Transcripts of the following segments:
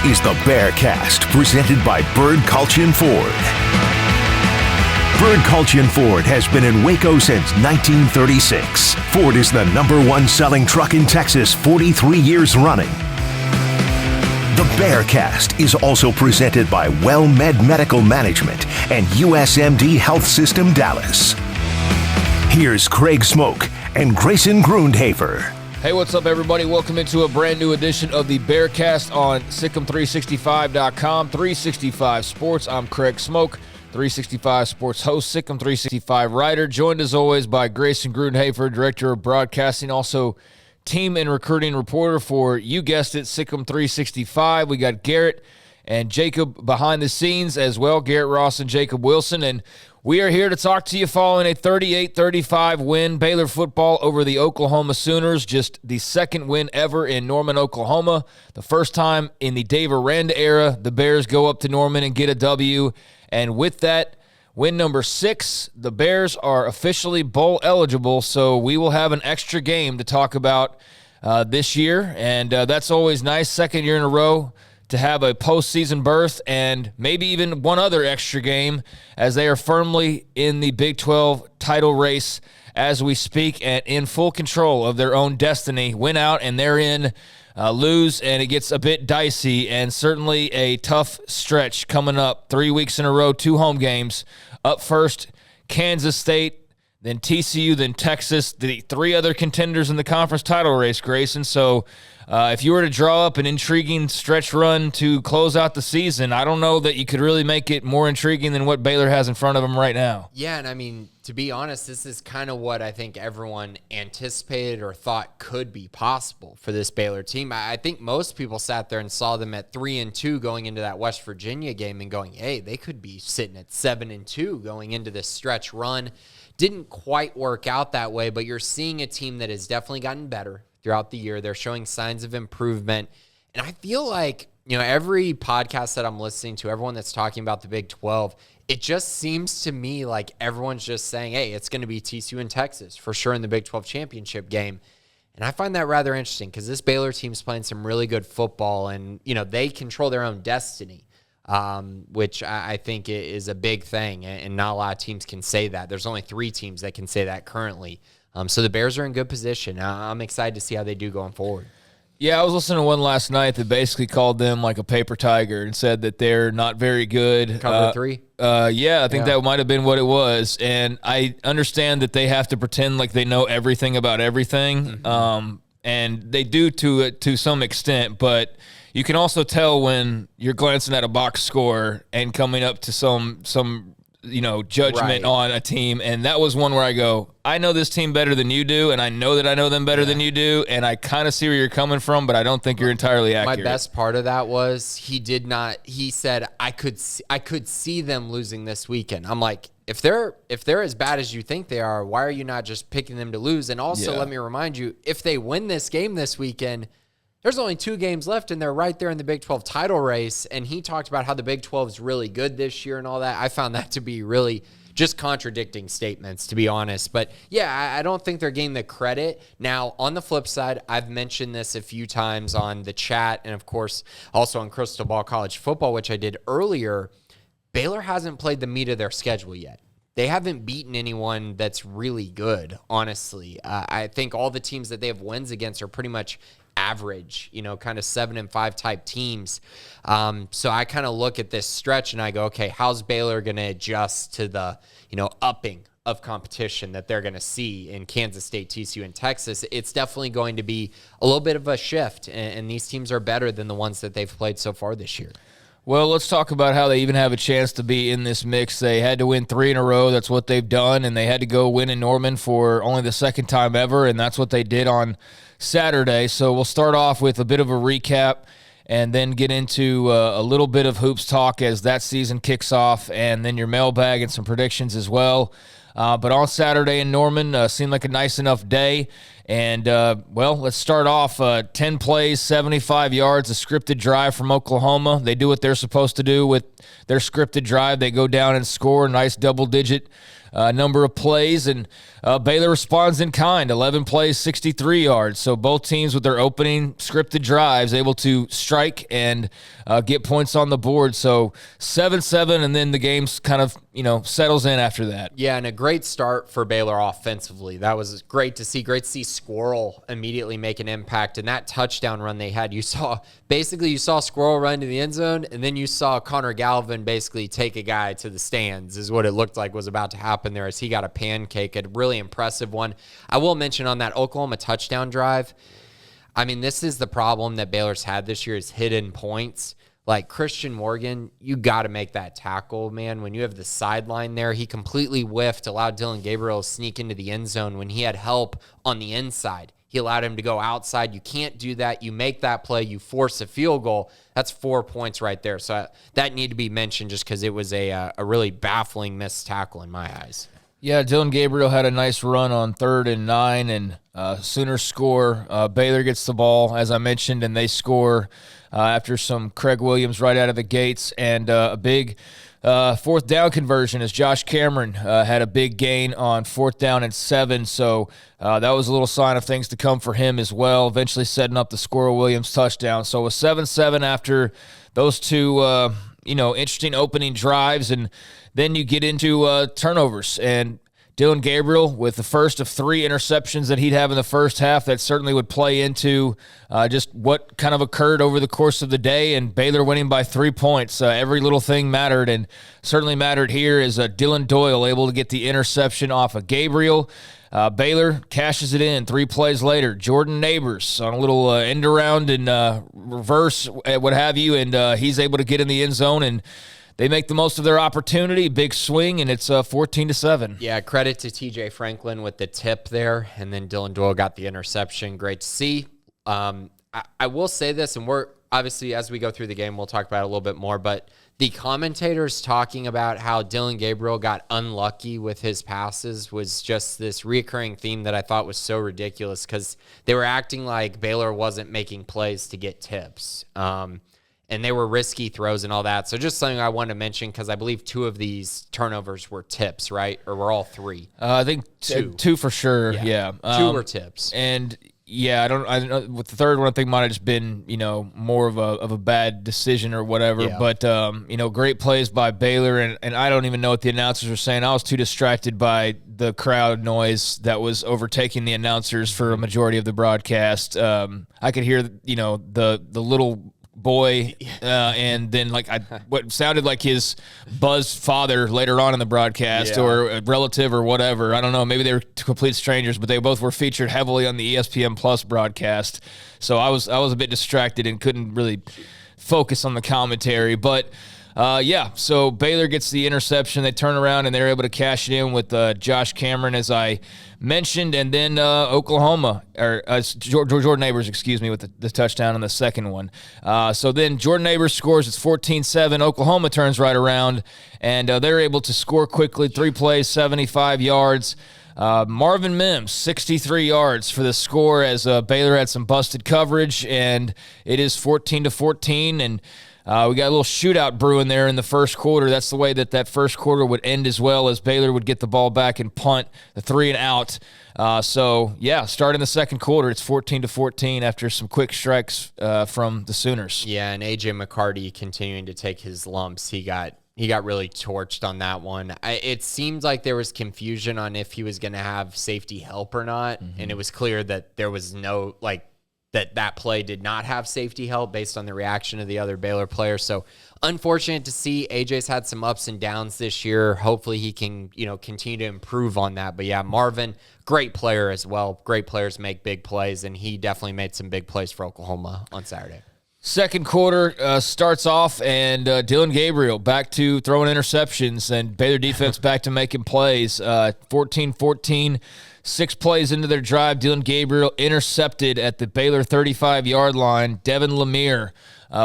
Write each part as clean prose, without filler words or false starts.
is the Bearcast, presented by Bird Culture Ford. Bird Culture Ford has been in Waco since 1936. Ford is the #1 selling truck in Texas 43 years running. The Bearcast is also presented by WellMed Medical Management and USMD Health System Dallas. Here's Craig Smoke and Grayson Grundhafer. Hey, what's up, everybody? Welcome into a brand new edition of the Bearcast on Sic'Em365.com, 365 Sports. I'm Craig Smoke, 365 Sports host, Sic'Em 365 writer, joined as always by Grayson Grundhafer, Director of Broadcasting, also team and recruiting reporter for, you guessed it, Sic'Em 365. We got Garrett and Jacob behind the scenes as well, Garrett Ross and Jacob Wilson, and we are here to talk to you following a 38-35 win, Baylor football over the Oklahoma Sooners, just the second win ever in Norman, Oklahoma. The first time in the Dave Aranda era, the Bears go up to Norman and get a W. And with that, win number 6, the Bears are officially bowl eligible, so we will have an extra game to talk about this year. And that's always nice, second year in a row to have a postseason berth and maybe even one other extra game, as they are firmly in the Big 12 title race as we speak and in full control of their own destiny. Win out and they're in, lose and it gets a bit dicey, and certainly a tough stretch coming up. 3 weeks in a row, 2 home games. Up first, Kansas State, then TCU, then Texas, the 3 other contenders in the conference title race, Grayson. So if you were to draw up an intriguing stretch run to close out the season, I don't know that you could really make it more intriguing than what Baylor has in front of them right now. Yeah, and I mean, to be honest, this is kind of what I think everyone anticipated or thought could be possible for this Baylor team. I think most people sat there and saw them at 3-2 going into that West Virginia game and going, hey, they could be sitting at 7-2 going into this stretch run. Didn't quite work out that way, but you're seeing a team that has definitely gotten better throughout the year. They're showing signs of improvement. And I feel like, you know, every podcast that I'm listening to, everyone that's talking about the Big 12, it just seems to me like everyone's just saying, hey, it's going to be TCU and Texas for sure in the Big 12 championship game. And I find that rather interesting because this Baylor team's playing some really good football, and, you know, they control their own destiny, which I think is a big thing. And not a lot of teams can say that. There's only 3 teams that can say that currently. So the Bears are in good position. I'm excited to see how they do going forward. Yeah, I was listening to one last night that basically called them like a paper tiger and said that they're not very good. Cover 3? Yeah, I think that might have been what it was. And I understand that they have to pretend like they know everything about everything. Mm-hmm. And they do to some extent, but you can also tell when you're glancing at a box score and coming up to some judgment on a team. And that was one where I go, I know this team better than you do, and I know that I know them better than you do, and I kind of see where you're coming from, but I don't think you're entirely accurate. My best part of that was he said, I could see them losing this weekend. I'm like, if they're as bad as you think they are, why are you not just picking them to lose? And also, let me remind you, if they win this game this weekend, there's only 2 games left, and they're right there in the Big 12 title race. And he talked about how the Big 12 is really good this year and all that. I found that to be really just contradicting statements, to be honest. But, yeah, I don't think they're getting the credit. Now, on the flip side, I've mentioned this a few times on the chat and, of course, also on Crystal Ball College Football, which I did earlier. Baylor hasn't played the meat of their schedule yet. They haven't beaten anyone that's really good, honestly. I think all the teams that they have wins against are pretty much average, kind of 7-5 type teams. So I kind of look at this stretch and I go, okay, how's Baylor going to adjust to the, upping of competition that they're going to see in Kansas State, TCU, and Texas? It's definitely going to be a little bit of a shift, and these teams are better than the ones that they've played so far this year. Well, let's talk about how they even have a chance to be in this mix. They had to win 3 in a row. That's what they've done, and they had to go win in Norman for only the second time ever, and that's what they did on Saturday. So we'll start off with a bit of a recap and then get into a little bit of hoops talk as that season kicks off, and then your mailbag and some predictions as well. But on Saturday in Norman, seemed like a nice enough day. And, let's start off 10 plays, 75 yards, a scripted drive from Oklahoma. They do what they're supposed to do with their scripted drive. They go down and score a nice double-digit number of plays, and Baylor responds in kind. 11 plays, 63 yards. So both teams with their opening scripted drives able to strike and get points on the board. So 7-7, and then the game's kind of, settles in after that. Yeah, and a great start for Baylor offensively. That was great to see. Great to see Squirrel immediately make an impact. And that touchdown run they had, you saw Squirrel run to the end zone, and then you saw Connor Galvin basically take a guy to the stands is what it looked like was about to happen there as he got a pancake, a really impressive one. I will mention on that Oklahoma touchdown drive, I mean, this is the problem that Baylor's had this year is hidden points. Like Christian Morgan, you got to make that tackle, man. When you have the sideline there, he completely whiffed, allowed Dylan Gabriel to sneak into the end zone when he had help on the inside. He allowed him to go outside. You can't do that. You make that play, you force a field goal. That's 4 points right there. So that need to be mentioned just because it was a really baffling missed tackle in my eyes. Yeah, Dylan Gabriel had a nice run on 3rd and 9, and Sooners score. Baylor gets the ball, as I mentioned, and they score after some Craig Williams right out of the gates, and a big 4th down conversion as Josh Cameron had a big gain on 4th down and 7, so that was a little sign of things to come for him as well, eventually setting up the Squirrel Williams touchdown. So a 7-7 after those two, interesting opening drives, and then you get into turnovers, and Dylan Gabriel with the first of 3 interceptions that he'd have in the first half. That certainly would play into just what kind of occurred over the course of the day, and Baylor winning by 3 points. Every little thing mattered, and certainly mattered here is Dylan Doyle able to get the interception off of Gabriel. Baylor cashes it in 3 plays later. Jordan Neighbors on a little end around and reverse, what have you, and he's able to get in the end zone, and they make the most of their opportunity. Big swing, and it's 14-7. Yeah, credit to TJ Franklin with the tip there, and then Dylan Doyle got the interception. Great to see. I will say this, and we're obviously, as we go through the game, we'll talk about it a little bit more, but the commentators talking about how Dylan Gabriel got unlucky with his passes was just this reoccurring theme that I thought was so ridiculous because they were acting like Baylor wasn't making plays to get tips. And they were risky throws and all that. So just something I wanted to mention because I believe 2 of these turnovers were tips, right? Or were all 3? I think 2 for sure. Yeah. 2 were tips. And yeah, I don't know. With the third one, I think might have just been more of a bad decision or whatever. Yeah. But great plays by Baylor, and I don't even know what the announcers were saying. I was too distracted by the crowd noise that was overtaking the announcers for a majority of the broadcast. I could hear the little boy, and then what sounded like his buzzed father later on in the broadcast, or a relative or whatever. I don't know. Maybe they were complete strangers, but they both were featured heavily on the ESPN Plus broadcast. So I was a bit distracted and couldn't really focus on the commentary. But so Baylor gets the interception. They turn around and they're able to cash it in with Josh Cameron, as I mentioned, and then Oklahoma, or Jordan Neighbors, with the touchdown on the second one. So then Jordan Neighbors scores. It's 14-7. Oklahoma turns right around, and they're able to score quickly. 3 plays, 75 yards. Marvin Mims, 63 yards for the score as Baylor had some busted coverage, and it is 14-14, and we got a little shootout brewing there in the first quarter. That's the way that first quarter would end as well, as Baylor would get the ball back and punt the 3 and out. Starting the second quarter, it's 14-14 after some quick strikes from the Sooners. Yeah, and A.J. McCarty continuing to take his lumps. He got really torched on that one. It seemed like there was confusion on if he was going to have safety help or not, and it was clear that there was no, that play did not have safety help based on the reaction of the other Baylor players. So unfortunate to see. AJ's had some ups and downs this year. Hopefully he can, continue to improve on that. But yeah, Marvin, great player as well. Great players make big plays, and he definitely made some big plays for Oklahoma on Saturday. Second quarter starts off, and Dylan Gabriel back to throwing interceptions, and Baylor defense back to making plays. 14-14. 6 plays into their drive, Dylan Gabriel intercepted at the Baylor 35-yard line. Devin Lemire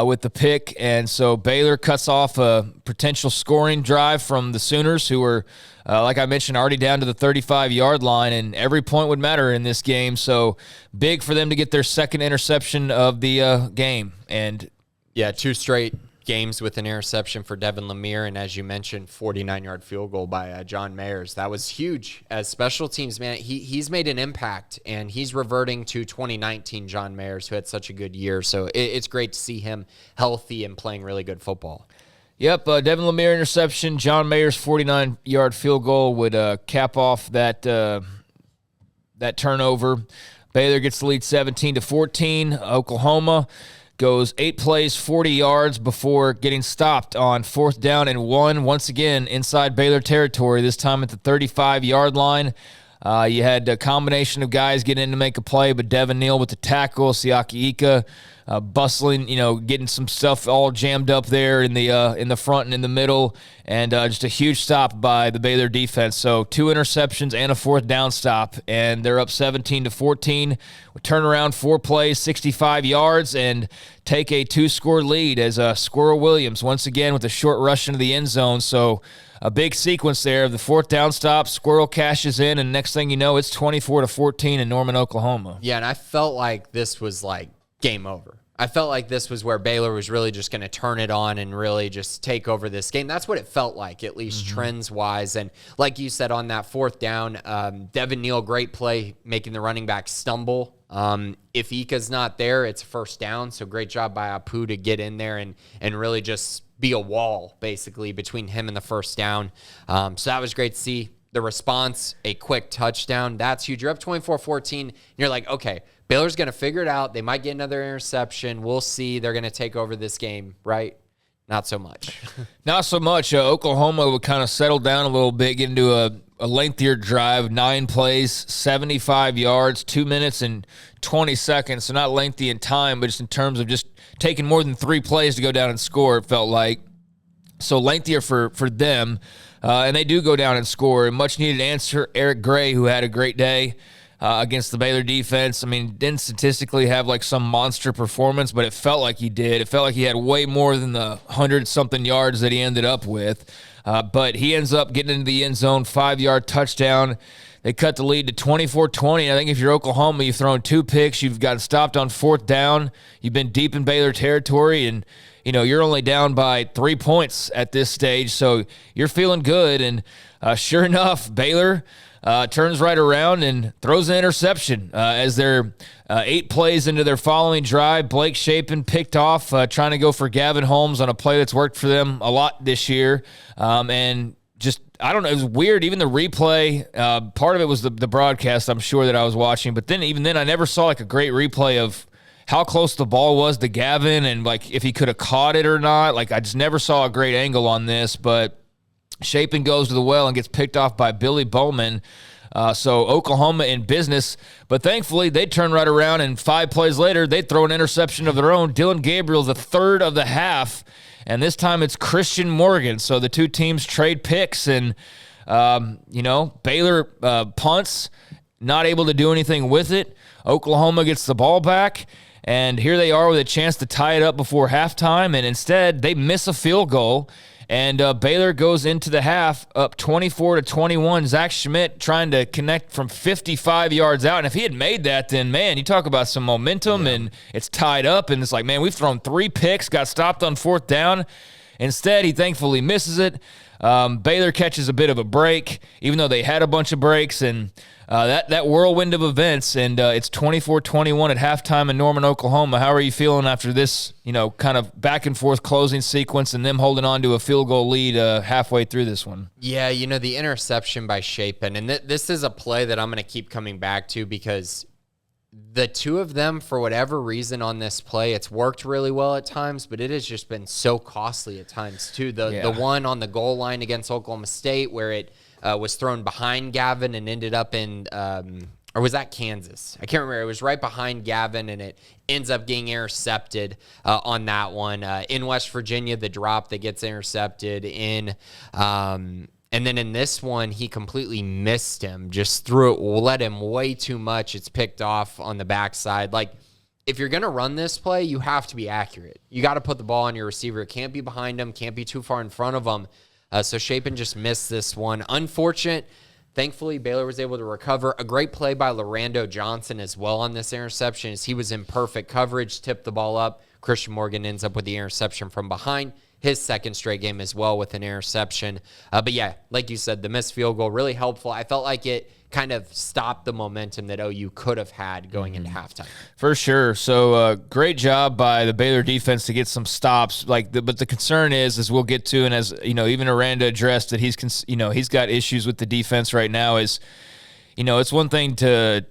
with the pick, and so Baylor cuts off a potential scoring drive from the Sooners, who were, like I mentioned, already down to the 35-yard line, and every point would matter in this game. So big for them to get their second interception of the game. And yeah, 2 straight games with an interception for Devin Lemire, and as you mentioned, 49-yard field goal by John Mayers. That was huge as special teams, man. He's made an impact, and he's reverting to 2019 John Mayers, who had such a good year. So it's great to see him healthy and playing really good football. Yep, Devin Lemire interception. John Mayers 49-yard field goal would cap off that turnover. Baylor gets the lead 17-14. Oklahoma goes 8 plays, 40 yards before getting stopped on 4th down and 1, once again inside Baylor territory, this time at the 35-yard line. You had a combination of guys getting in to make a play, but Devin Neal with the tackle, Siaki Ika bustling, getting some stuff all jammed up there in the front and in the middle, and just a huge stop by the Baylor defense. So 2 interceptions and a 4th down stop, and they're up 17-14. We turn around 4 plays, 65 yards, and take a 2-score lead as Squirrel Williams once again with a short rush into the end zone. So a big sequence there of the 4th down stop. Squirrel cashes in, and next thing you know, it's 24-14 in Norman, Oklahoma. Yeah, and I felt like this was like game over. I felt like this was where Baylor was really just going to turn it on and really just take over this game. That's what it felt like, at least trends-wise. And like you said, on that 4th down, Devin Neal, great play, making the running back stumble. If Ika's not there, it's 1st down. So great job by Apu to get in there and really just be a wall, basically, between him and the 1st down. So that was great to see. The response, a quick touchdown, that's huge. You're up 24-14, and you're like, okay, Baylor's going to figure it out. They might get another interception. We'll see. They're going to take over this game, right? Not so much. Not so much. Oklahoma would kind of settle down a little bit, get into a lengthier drive, 9 plays, 75 yards, 2 minutes and 20 seconds. So not lengthy in time, but just in terms of just taking more than 3 plays to go down and score, it felt like. So lengthier for them. And they do go down and score. A much-needed answer, Eric Gray, who had a great day against the Baylor defense. I mean, didn't statistically have like some monster performance, but it felt like he did. It felt like he had way more than the 100-something yards that he ended up with. But he ends up getting into the end zone, 5-yard touchdown. They cut the lead to 24-20. I think if you're Oklahoma, you've thrown 2 picks. You've gotten stopped on 4th down. You've been deep in Baylor territory, and you're only down by 3 points at this stage, so you're feeling good. And sure enough, Baylor turns right around and throws an interception as they're 8 plays into their following drive. Blake Shapen picked off, trying to go for Gavin Holmes on a play that's worked for them a lot this year. And just, I don't know, it was weird. Even the replay, part of it was the broadcast, I'm sure, that I was watching. But then even then, I never saw like a great replay of how close the ball was to Gavin and like if he could have caught it or not. Like, I just never saw a great angle on this, but Shapen goes to the well and gets picked off by Billy Bowman. So Oklahoma in business, but thankfully they turn right around, and 5 plays later, they throw an interception of their own. Dylan Gabriel, the 3rd of the half, and this time it's Christian Morgan. So the 2 teams trade picks, and, Baylor punts, not able to do anything with it. Oklahoma gets the ball back, and here they are with a chance to tie it up before halftime, and instead they miss a field goal, and Baylor goes into the half up 24-21. Zach Schmidt trying to connect from 55 yards out, and if he had made that, then, man, you talk about some momentum, and it's tied up, and it's like, man, we've thrown 3 picks, got stopped on 4th down. Instead, he thankfully misses it. Baylor catches a bit of a break, even though they had a bunch of breaks, and that whirlwind of events, and it's 24-21 at halftime in Norman, Oklahoma. How are you feeling after this, kind of back-and-forth closing sequence and them holding on to a field goal lead halfway through this one? Yeah, the interception by Shapen, and this is a play that I'm going to keep coming back to because the 2 of them, for whatever reason on this play, it's worked really well at times, but it has just been so costly at times too. The one on the goal line against Oklahoma State where it was thrown behind Gavin and ended up in, or was that Kansas? I can't remember. It was right behind Gavin, and it ends up getting intercepted on that one. In West Virginia, the drop that gets intercepted in And then in this one, he completely missed him, just threw it, let him way too much. It's picked off on the backside. Like, if you're going to run this play, you have to be accurate. You got to put the ball on your receiver. It can't be behind him, can't be too far in front of him. So Shapen just missed this one. Unfortunate. Thankfully, Baylor was able to recover. A great play by Lorando Johnson as well on this interception as he was in perfect coverage, tipped the ball up. Christian Morgan ends up with the interception from behind. His second straight game as well with an interception. But yeah, like you said, the missed field goal, really helpful. I felt like it kind of stopped the momentum that OU could have had going into halftime. For sure. So great job by the Baylor defense to get some stops. But the concern is, as we'll get to, and as even Aranda addressed that he's got issues with the defense right now. Is it's one thing to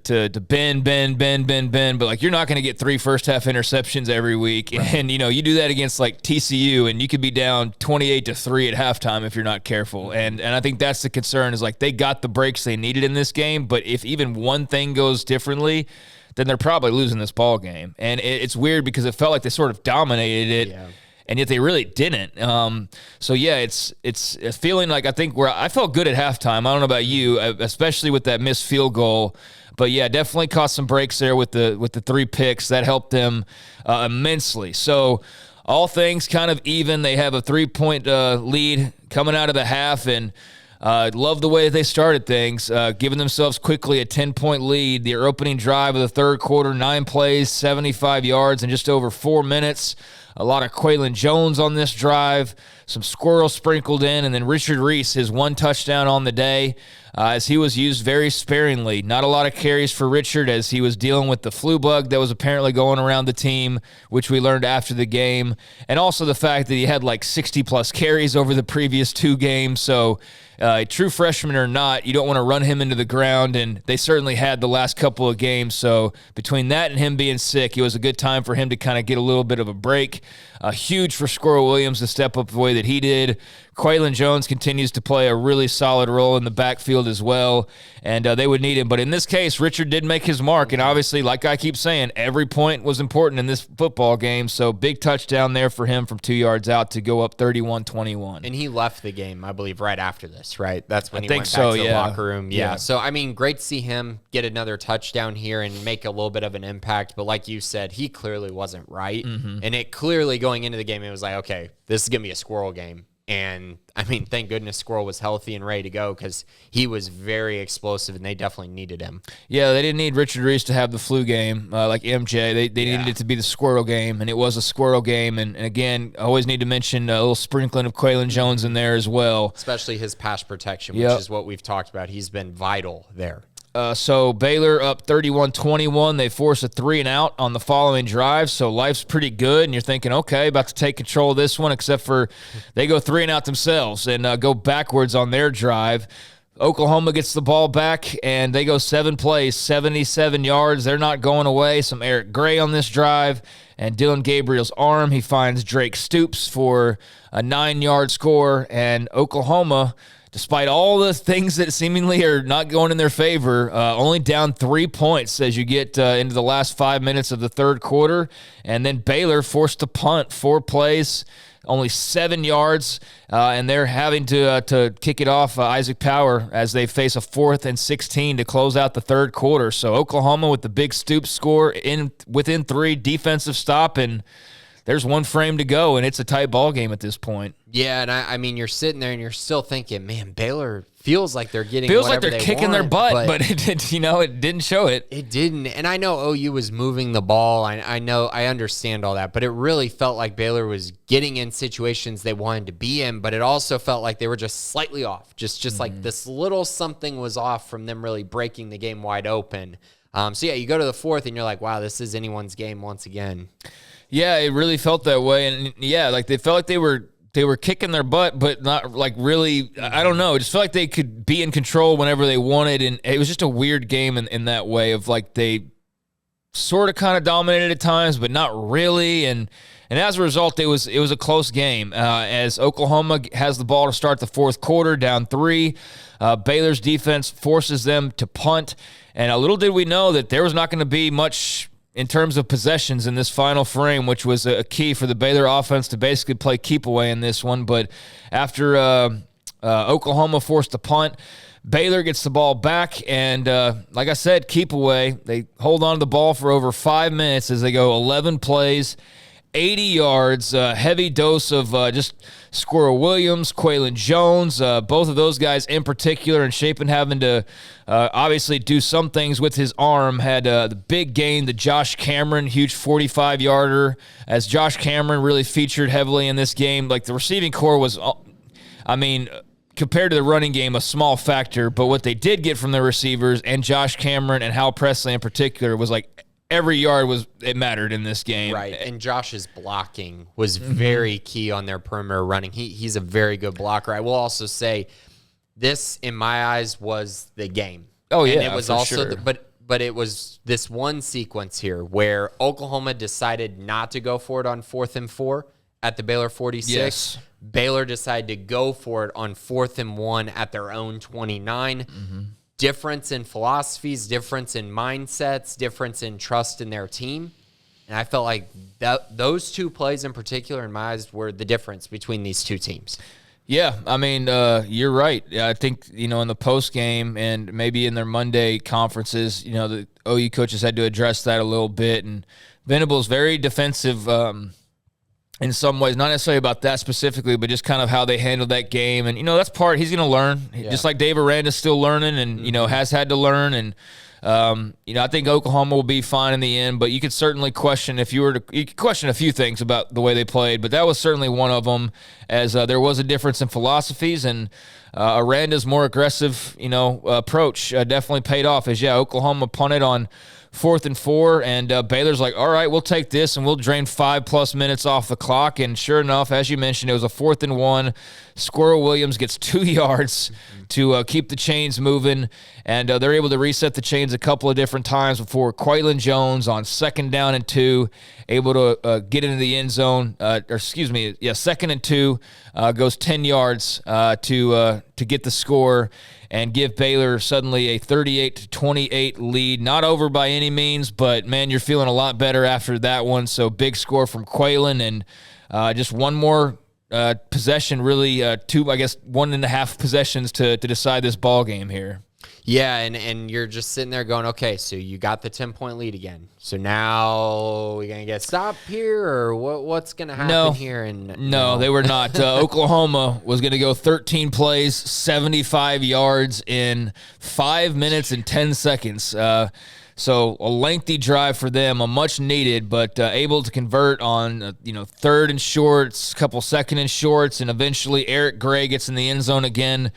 bend, but like you're not going to get 3 first-half interceptions every week, right. And you do that against like TCU, and you could be down 28-3 at halftime if you're not careful. And I think that's the concern is like they got the breaks they needed in this game, but if even one thing goes differently, then they're probably losing this ball game. And it's weird because it felt like they sort of dominated it. Yeah. And yet they really didn't. So yeah, it's a feeling like I think where I felt good at halftime. I don't know about you, especially with that missed field goal. But yeah, definitely caught some breaks there with the 3 picks. That helped them immensely. So all things kind of even. They have a 3-point lead coming out of the half, and love the way they started things, giving themselves quickly a 10-point lead. Their opening drive of the third quarter, 9 plays, 75 yards in just over 4 minutes. A lot of Quaylon Jones on this drive, some squirrels sprinkled in, and then Richard Reese, his 1 touchdown on the day, as he was used very sparingly. Not a lot of carries for Richard as he was dealing with the flu bug that was apparently going around the team, which we learned after the game, and also the fact that he had like 60-plus carries over the previous 2 games. So a true freshman or not, you don't want to run him into the ground, and they certainly had the last couple of games. So between that and him being sick, it was a good time for him to kind of get a little bit of a break. Huge for Squirrel Williams to step up the way that he did. Quaylon Jones continues to play a really solid role in the backfield as well, and they would need him. But in this case, Richard did make his mark, and obviously, like I keep saying, every point was important in this football game. So big touchdown there for him from 2 yards out to go up 31-21. And he left the game, I believe, right after this, right? That's when he went back to the locker room. Yeah. So, I mean, great to see him get another touchdown here and make a little bit of an impact. But like you said, he clearly wasn't right. Mm-hmm. And it clearly going into the game, it was like, okay, this is going to be a Squirrel game. And, I mean, thank goodness Squirrel was healthy and ready to go because he was very explosive, and they definitely needed him. Yeah, they didn't need Richard Reese to have the flu game like MJ. They needed it to be the Squirrel game, and it was a Squirrel game. And again, I always need to mention a little sprinkling of Quaylon Jones in there as well. Especially his pass protection, which is what we've talked about. He's been vital there. So Baylor up 31-21. They force a 3-and-out on the following drive, so life's pretty good. And you're thinking, okay, about to take control of this one, except for they go 3-and-out themselves and go backwards on their drive. Oklahoma gets the ball back, and they go 7 plays, 77 yards. They're not going away. Some Eric Gray on this drive, and Dylan Gabriel's arm. He finds Drake Stoops for a 9-yard score, and Oklahoma, despite all the things that seemingly are not going in their favor, only down 3 points as you get into the last 5 minutes of the third quarter. And then Baylor forced to punt 4 plays, only 7 yards, and they're having to kick it off Isaac Power as they face a 4th and 16 to close out the third quarter. So Oklahoma with the big Stoops score within 3, defensive stop, and there's 1 frame to go, and it's a tight ball game at this point. Yeah, and I mean, you're sitting there and you're still thinking, man, Baylor feels like they're getting feels like they're they kicking want, their butt, but it didn't show it. It didn't, and I know OU was moving the ball. I understand all that, but it really felt like Baylor was getting in situations they wanted to be in, but it also felt like they were just slightly off. Just like this little something was off from them really breaking the game wide open. So yeah, you go to the 4th and you're like, wow, this is anyone's game once again. Yeah, it really felt that way, and yeah, like they felt like they were kicking their butt, but not like really. I don't know. It just felt like they could be in control whenever they wanted, and it was just a weird game in that way of like they sort of kind of dominated at times, but not really, and as a result, it was a close game. As Oklahoma has the ball to start the fourth quarter, down 3, Baylor's defense forces them to punt, and a little did we know that there was not going to be much in terms of possessions in this final frame, which was a key for the Baylor offense to basically play keep away in this one. But after Oklahoma forced a punt. Baylor gets the ball back, and like I said, keep away. They hold on to the ball for over 5 minutes as they go 11 plays, 80 yards, heavy dose of just Squirrel Williams, Quaylon Jones, both of those guys in particular, and Shapen having to obviously do some things with his arm. Had the big gain, the Josh Cameron, huge 45-yarder, as Josh Cameron really featured heavily in this game. Like, the receiving core was, compared to the running game, a small factor, but what they did get from the receivers and Josh Cameron and Hal Presley in particular was like every yard it mattered in this game. Right, and Josh's blocking was very key on their perimeter running. He's a very good blocker. I will also say this, in my eyes, was the game. Oh, yeah, and it was for also sure. But it was this one sequence here where Oklahoma decided not to go for it on 4th and 4 at the Baylor 46. Yes. Baylor decided to go for it on 4th and 1 at their own 29. Difference in philosophies, difference in mindsets, difference in trust in their team. And I felt like those two plays in particular, in my eyes, were the difference between these two teams. Yeah, you're right. I think, in the post game and maybe in their Monday conferences, the OU coaches had to address that a little bit. And Venable's very defensive in some ways, not necessarily about that specifically, but just kind of how they handled that game. And, that's part he's going to learn. Yeah. Just like Dave Aranda's still learning and, has had to learn. And, I think Oklahoma will be fine in the end, but you could certainly question you could question a few things about the way they played, but that was certainly one of them, as there was a difference in philosophies, and Aranda's more aggressive, approach definitely paid off, as, Oklahoma punted on 4th and 4, and Baylor's like, all right, we'll take this, and we'll drain 5+ minutes off the clock. And sure enough, as you mentioned, it was a 4th and 1. Squirrel Williams gets 2 yards to keep the chains moving, and they're able to reset the chains a couple of different times before Quaylon Jones on 2nd down and 2, able to get into the end zone, 2nd and 2, goes 10 yards to get the score and give Baylor suddenly a 38-28 lead. Not over by any means, but, man, you're feeling a lot better after that one. So big score from Quaylon, and just one more possession, really 1.5 possessions to decide this ball game here. Yeah, and you're just sitting there going, okay, so you got the 10-point lead again. So now we're going to get stopped here, or what's going to happen here? And No, they were not. Oklahoma was going to go 13 plays, 75 yards in 5 minutes and 10 seconds. So a lengthy drive for them, a much needed, but able to convert on 3rd and shorts, couple 2nd and shorts, and eventually Eric Gray gets in the end zone again.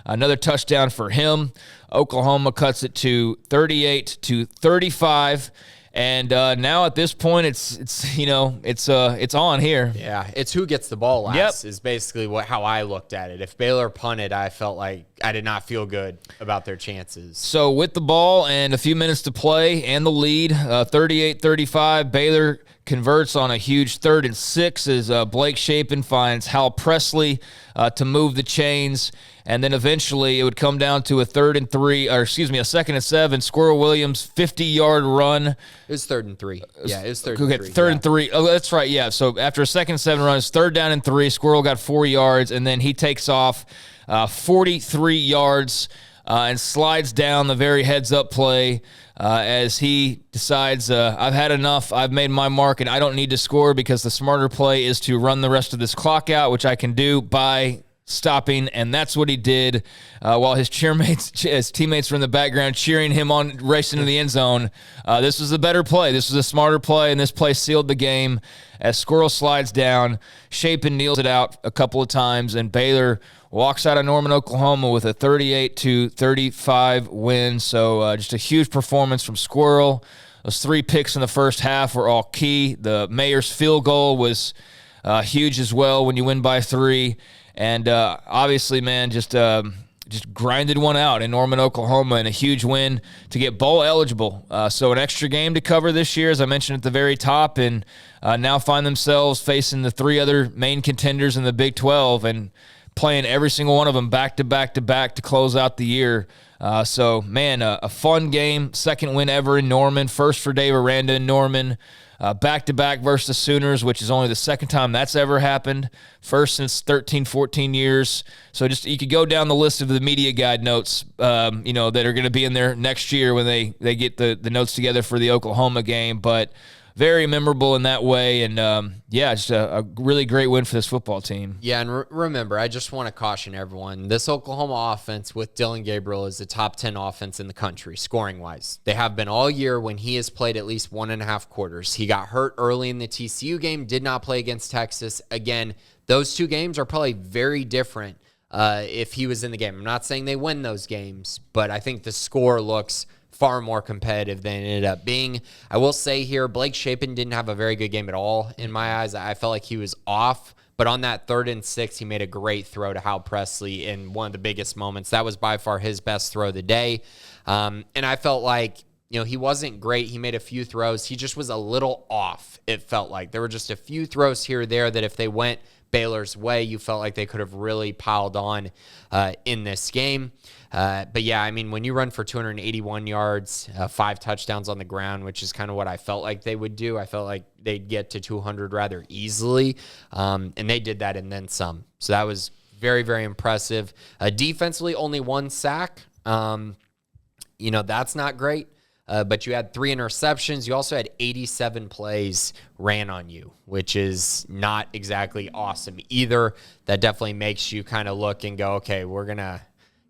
Another touchdown for him. Oklahoma cuts it to 38-35, and now at this point, it's on here. Yeah, it's who gets the ball last. Is basically how I looked at it. If Baylor punted, I felt like I did not feel good about their chances. So with the ball and a few minutes to play and the lead, 38-35, Baylor converts on a huge 3rd and 6 as Blake Shapen finds Hal Presley to move the chains. And then eventually it would come down to a 2nd and 7. Squirrel Williams, 50-yard run. It was 3rd and 3. Yeah, it was 3rd and 3. 3rd and 3. Oh, that's right, yeah. So after a 2nd and 7 run, it's 3rd down and 3. Squirrel got 4 yards, and then he takes off 43 yards and slides down the very heads-up play as he decides, I've had enough. I've made my mark, and I don't need to score because the smarter play is to run the rest of this clock out, which I can do by stopping, and that's what he did while his teammates were in the background cheering him on, racing to the end zone. This was a better play. This was a smarter play, and this play sealed the game as Squirrel slides down. Shapen kneels it out a couple of times, and Baylor walks out of Norman, Oklahoma with a 38-35 win. So just a huge performance from Squirrel. Those 3 picks in the first half were all key. The Mayor's field goal was huge as well when you win by 3. And obviously, man, just grinded one out in Norman, Oklahoma, and a huge win to get bowl eligible. So an extra game to cover this year, as I mentioned at the very top, and now find themselves facing the 3 other main contenders in the Big 12 and playing every single one of them back to back to back to close out the year. So, man, a fun game, 2nd win ever in Norman, first for Dave Aranda in Norman. back-to-back versus the Sooners, which is only the second time that's ever happened, first since 13, 14 years. So just you could go down the list of the media guide notes, that are going to be in there next year when they get the notes together for the Oklahoma game. But very memorable in that way, and just a really great win for this football team. Yeah, and remember, I just want to caution everyone, this Oklahoma offense with Dillon Gabriel is the top 10 offense in the country, scoring-wise. They have been all year when he has played at least 1.5 quarters. He got hurt early in the TCU game, did not play against Texas. Again, those two games are probably very different if he was in the game. I'm not saying they win those games, but I think the score looks far more competitive than it ended up being. I will say here, Blake Shapen didn't have a very good game at all in my eyes. I felt like he was off, but on that 3rd and 6, he made a great throw to Hal Presley in one of the biggest moments. That was by far his best throw of the day. And I felt like, he wasn't great. He made a few throws. He just was a little off, it felt like. There were just a few throws here or there that if they went Baylor's way, you felt like they could have really piled on in this game. But yeah, I mean, when you run for 281 yards, 5 touchdowns on the ground, which is kind of what I felt like they would do. I felt like they'd get to 200 rather easily. And they did that and then some. So that was very, very impressive. Defensively, only 1 sack. That's not great. But you had 3 interceptions. You also had 87 plays ran on you, which is not exactly awesome either. That definitely makes you kind of look and go, okay, we're going to,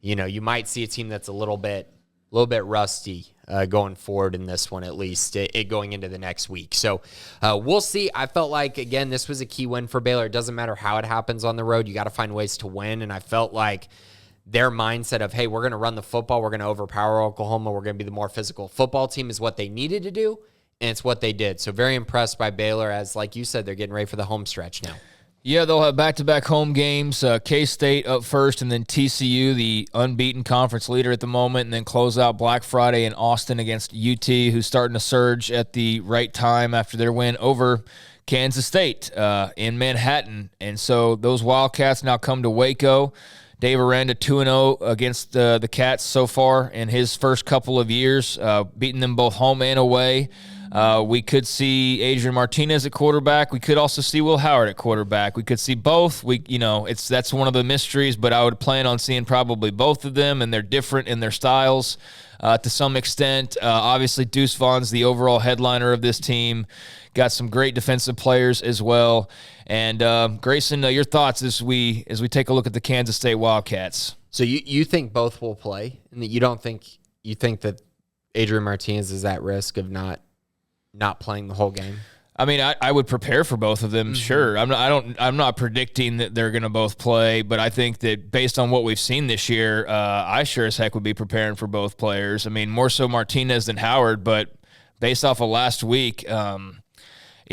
you might see a team that's a little bit rusty going forward in this one, at least it going into the next week. So we'll see. I felt like, again, this was a key win for Baylor. It doesn't matter how it happens on the road. You got to find ways to win. And I felt like their mindset of, hey, we're going to run the football, we're going to overpower Oklahoma, we're going to be the more physical football team is what they needed to do, and it's what they did. So very impressed by Baylor as, like you said, they're getting ready for the home stretch now. Yeah, they'll have back-to-back home games, K-State up first, and then TCU, the unbeaten conference leader at the moment, and then close out Black Friday in Austin against UT, who's starting to surge at the right time after their win over Kansas State in Manhattan. And so those Wildcats now come to Waco. Dave Aranda 2-0 against the Cats so far in his first couple of years, beating them both home and away. We could see Adrian Martinez at quarterback. We could also see Will Howard at quarterback. We could see both. That's one of the mysteries, but I would plan on seeing probably both of them, and they're different in their styles to some extent. Obviously, Deuce Vaughn's the overall headliner of this team. Got some great defensive players as well. And Grayson, your thoughts as we take a look at the Kansas State Wildcats. So you think both will play, and that you think that Adrian Martinez is at risk of not playing the whole game? I mean, I would prepare for both of them, sure. I'm not predicting that they're going to both play, but I think that based on what we've seen this year, I sure as heck would be preparing for both players. I mean, more so Martinez than Howard, but based off of last week,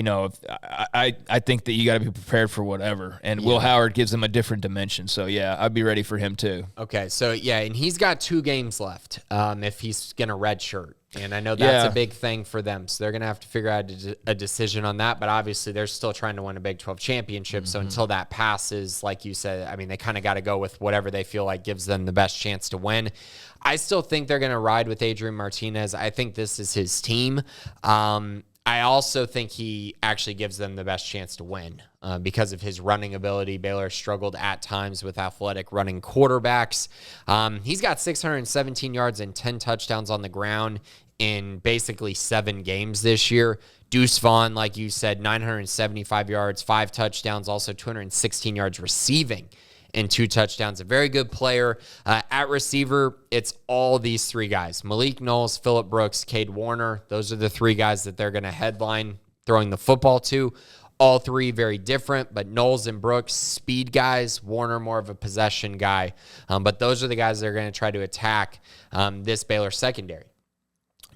I think that you got to be prepared for whatever. And Will Howard gives them a different dimension. So, yeah, I'd be ready for him too. Okay, so, yeah, and he's got 2 games left if he's going to redshirt. And I know that's a big thing for them. So they're going to have to figure out a decision on that. But obviously, they're still trying to win a Big 12 championship. So until that passes, like you said, I mean, they kind of got to go with whatever they feel like gives them the best chance to win. I still think they're going to ride with Adrian Martinez. I think this is his team. I also think he actually gives them the best chance to win because of his running ability. Baylor struggled at times with athletic running quarterbacks. He's got 617 yards and 10 touchdowns on the ground in basically 7 games this year. Deuce Vaughn, like you said, 975 yards, 5 touchdowns, also 216 yards receiving and 2 touchdowns. A very good player. At receiver, it's all these 3 guys. Malik Knowles, Phillip Brooks, Cade Warner. Those are the 3 guys that they're going to headline throwing the football to. All 3 very different, but Knowles and Brooks, speed guys. Warner, more of a possession guy. But those are the guys that are going to try to attack this Baylor secondary.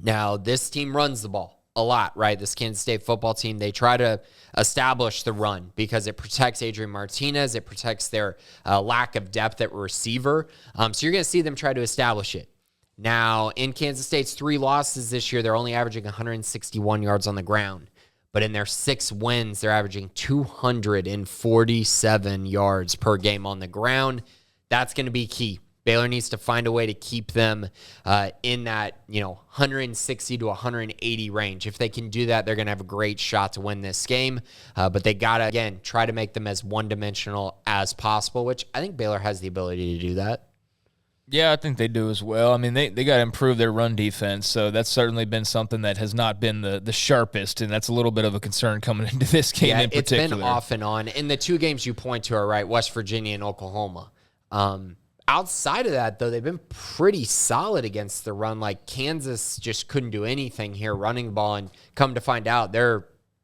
Now, this team runs the ball a lot, right? This Kansas State football team, they try to establish the run because it protects Adrian Martinez. It protects their lack of depth at receiver. So you're going to see them try to establish it. Now, in Kansas State's 3 losses this year, they're only averaging 161 yards on the ground. But in their 6 wins, they're averaging 247 yards per game on the ground. That's going to be key Baylor needs to find a way to keep them in that 160 to 180 range. If they can do that, they're going to have a great shot to win this game. But they got to, again, try to make them as one-dimensional as possible, which I think Baylor has the ability to do that. Yeah, I think they do as well. I mean, they got to improve their run defense, so that's certainly been something that has not been the sharpest, and that's a little bit of a concern coming into this game in particular. It's been off and on. And the two games you point to are right, West Virginia and Oklahoma. Outside of that, though, they've been pretty solid against the run. Like Kansas just couldn't do anything here running the ball, and come to find out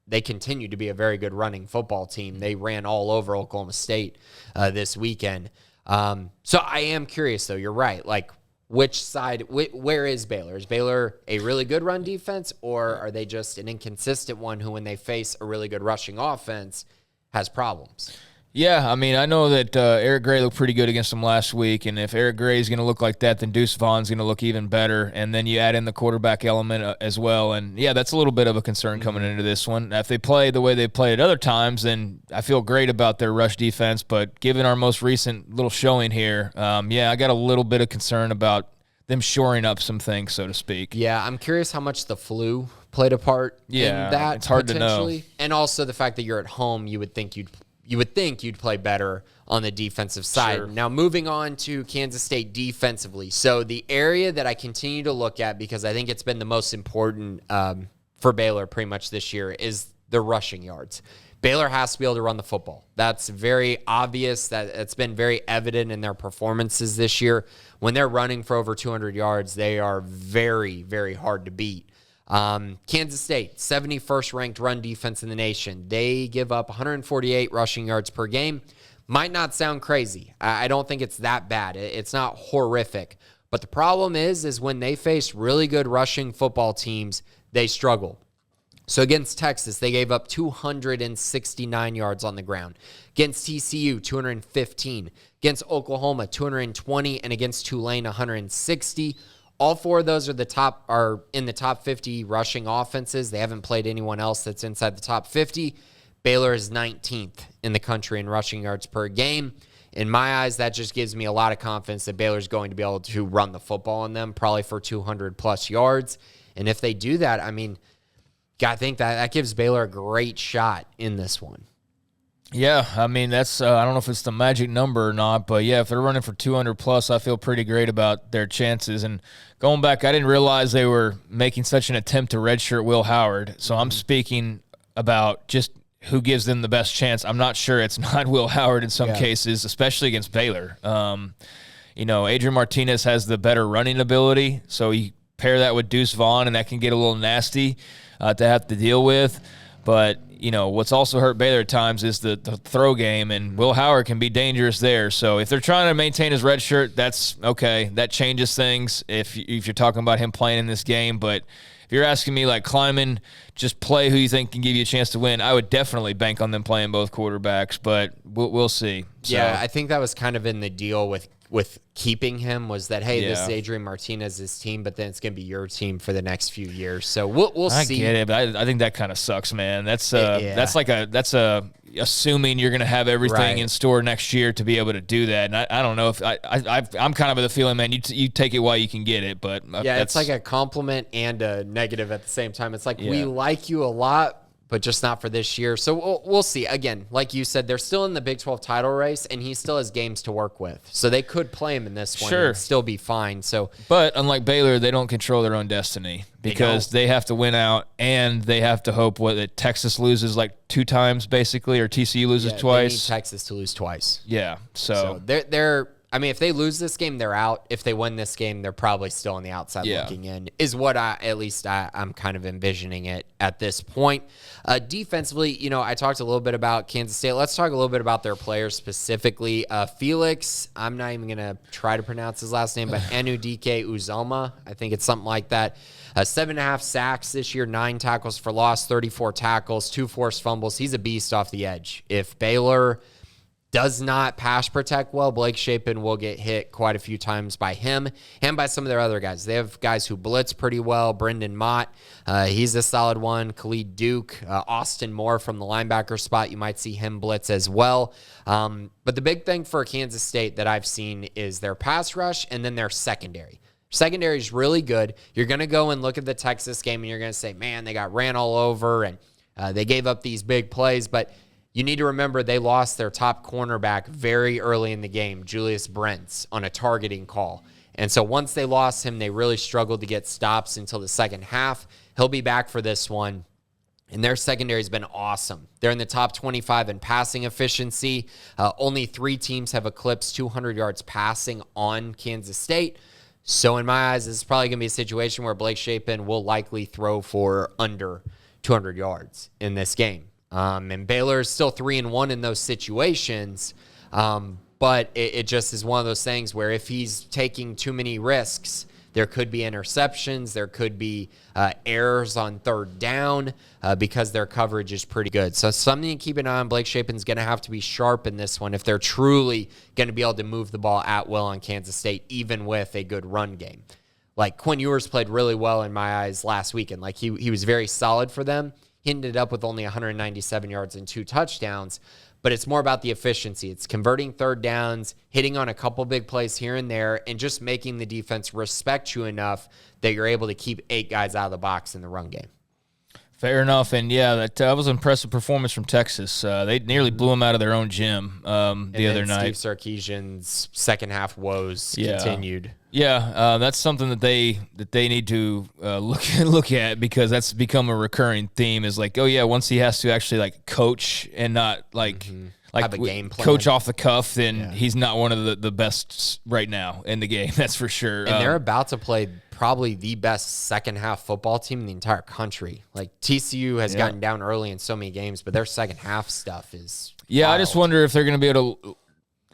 they continue to be a very good running football team. They ran all over Oklahoma State this weekend. So I am curious, though. You're right. Like, which side, where is Baylor? Is Baylor a really good run defense, or are they just an inconsistent one who, when they face a really good rushing offense, has problems? Yeah, I mean, I know that Eric Gray looked pretty good against them last week, and if Eric Gray is going to look like that, then Deuce Vaughn's going to look even better, and then you add in the quarterback element as well, and yeah, that's a little bit of a concern coming into this one. If they play the way they played at other times, then I feel great about their rush defense, but given our most recent little showing here, I got a little bit of concern about them shoring up some things, so to speak. Yeah, I'm curious how much the flu played a part in that. It's hard to know. And also the fact that you're at home, you would think you'd play better on the defensive side. Sure. Now, moving on to Kansas State defensively. So the area that I continue to look at, because I think it's been the most important for Baylor pretty much this year, is the rushing yards. Baylor has to be able to run the football. That's very obvious. It's been very evident in their performances this year. When they're running for over 200 yards, they are very, very hard to beat. Kansas State, 71st ranked run defense in the nation. They give up 148 rushing yards per game. Might not sound crazy. I don't think it's that bad. It's not horrific. But the problem is when they face really good rushing football teams, they struggle. So against Texas, they gave up 269 yards on the ground. Against TCU, 215. Against Oklahoma, 220. And against Tulane, 160. All four of those are in the top 50 rushing offenses. They haven't played anyone else that's inside the top 50. Baylor is 19th in the country in rushing yards per game. In my eyes, that just gives me a lot of confidence that Baylor's going to be able to run the football on them, probably for 200-plus yards. And if they do that, I mean, I think that gives Baylor a great shot in this one. Yeah, I mean, that's I don't know if it's the magic number or not, but yeah, if they're running for 200-plus, I feel pretty great about their chances. And going back, I didn't realize they were making such an attempt to redshirt Will Howard, so I'm speaking about just who gives them the best chance. I'm not sure it's not Will Howard in some cases, especially against Baylor. Adrian Martinez has the better running ability, so you pair that with Deuce Vaughn, and that can get a little nasty to have to deal with. But, what's also hurt Baylor at times is the throw game, and Will Howard can be dangerous there. So if they're trying to maintain his red shirt, that's okay. That changes things if you're talking about him playing in this game. But if you're asking me, like, Kleiman, just play who you think can give you a chance to win, I would definitely bank on them playing both quarterbacks, but we'll see. So, yeah, I think that was kind of in the deal with keeping him, was that, hey, this is Adrian Martinez's team, but then it's going to be your team for the next few years. So we'll see. I get it, but I think that kind of sucks, man. That's assuming you're going to have everything in store next year to be able to do that. And I don't know if I'm kind of of the feeling, man, you take it while you can get it, but it's like a compliment and a negative at the same time. It's like, we like you a lot, but just not for this year. So we'll see. Again, like you said, they're still in the Big 12 title race, and he still has games to work with. So they could play him in this one and still be fine. But unlike Baylor, they don't control their own destiny because they have to win out, and they have to hope that Texas loses like 2 times, basically, or TCU loses twice. They need Texas to lose twice. Yeah. So they're I mean, if they lose this game, they're out. If they win this game, they're probably still on the outside looking in, is what I'm kind of envisioning it at this point. Defensively, I talked a little bit about Kansas State. Let's talk a little bit about their players specifically. Felix, I'm not even going to try to pronounce his last name, but Anudike Uzoma, I think it's something like that. 7.5 sacks this year, 9 tackles for loss, 34 tackles, 2 forced fumbles. He's a beast off the edge. If Baylor does not pass protect well. Blake Shapen will get hit quite a few times by him and by some of their other guys. They have guys who blitz pretty well. Brendan Mott, he's a solid one. Khalid Duke, Austin Moore from the linebacker spot. You might see him blitz as well. But the big thing for Kansas State that I've seen is their pass rush and then their secondary. Secondary is really good. You're going to go and look at the Texas game and you're going to say, man, they got ran all over and they gave up these big plays. But you need to remember they lost their top cornerback very early in the game, Julius Brents, on a targeting call. And so once they lost him, they really struggled to get stops until the second half. He'll be back for this one. And their secondary has been awesome. They're in the top 25 in passing efficiency. Only 3 teams have eclipsed 200 yards passing on Kansas State. So in my eyes, this is probably going to be a situation where Blake Shapen will likely throw for under 200 yards in this game. And Baylor is still 3-1 in those situations. But it just is one of those things where if he's taking too many risks, there could be interceptions. There could be errors on third down because their coverage is pretty good. So something to keep an eye on. Blake Shapen's going to have to be sharp in this one if they're truly going to be able to move the ball at will on Kansas State, even with a good run game. Like Quinn Ewers played really well in my eyes last weekend. Like he was very solid for them. He ended up with only 197 yards and 2 touchdowns. But it's more about the efficiency. It's converting third downs, hitting on a couple big plays here and there, and just making the defense respect you enough that you're able to keep 8 guys out of the box in the run game. Fair enough. And, yeah, that was an impressive performance from Texas. They nearly blew them out of their own gym the other night. Steve Sarkisian's second-half woes continued. Yeah, that's something that they need to look at because that's become a recurring theme is like, oh, yeah, once he has to actually, like, coach and not, like have a game plan. Coach off the cuff, then he's not one of the best right now in the game, that's for sure. And they're about to play probably the best second-half football team in the entire country. Like, TCU has gotten down early in so many games, but their second-half stuff is wild. I just wonder if they're going to be able to,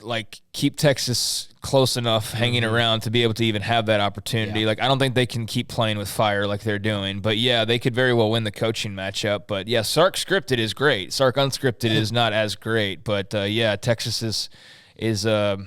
like, keep Texas close enough hanging around to be able to even have that opportunity. Like, I don't think they can keep playing with fire like they're doing. But, yeah, they could very well win the coaching matchup. But, yeah, Sark scripted is great. Sark unscripted is not as great. But, Texas is a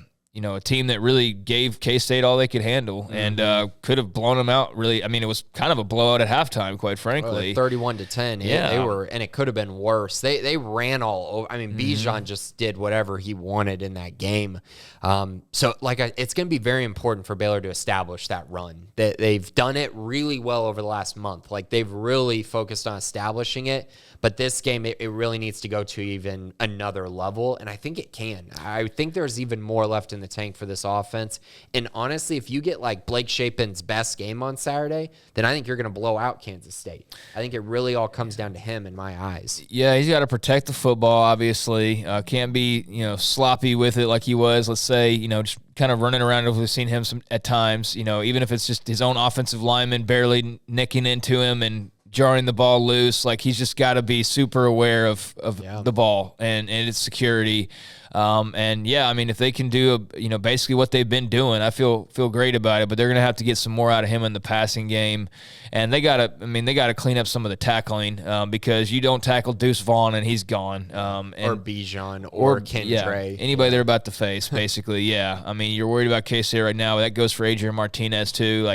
team that really gave K-State all they could handle and could have blown them out. Really, I mean, it was kind of a blowout at halftime, quite frankly. 31-10. Yeah, they were, and it could have been worse. They ran all over. I mean, Bijan just did whatever he wanted in that game. So, it's going to be very important for Baylor to establish that run. They've done it really well over the last month. Like, they've really focused on establishing it. But this game, it really needs to go to even another level, and I think it can. I think there's even more left in the tank for this offense. And honestly, if you get like Blake Shapen's best game on Saturday, then I think you're going to blow out Kansas State. I think it really all comes down to him in my eyes. Yeah, he's got to protect the football, obviously. Can't be, sloppy with it like he was, let's say, just kind of running around. We've seen him at times, even if it's just his own offensive lineman barely nicking into him and jarring the ball loose. Like, he's just got to be super aware of the ball and its security. If they can do basically what they've been doing, I feel great about it. But they're gonna have to get some more out of him in the passing game, and they gotta clean up some of the tackling because you don't tackle Deuce Vaughn and he's gone. Or Bijan or Kendra. Anybody they're about to face, basically. You're worried about K-State right now. That goes for Adrian Martinez too.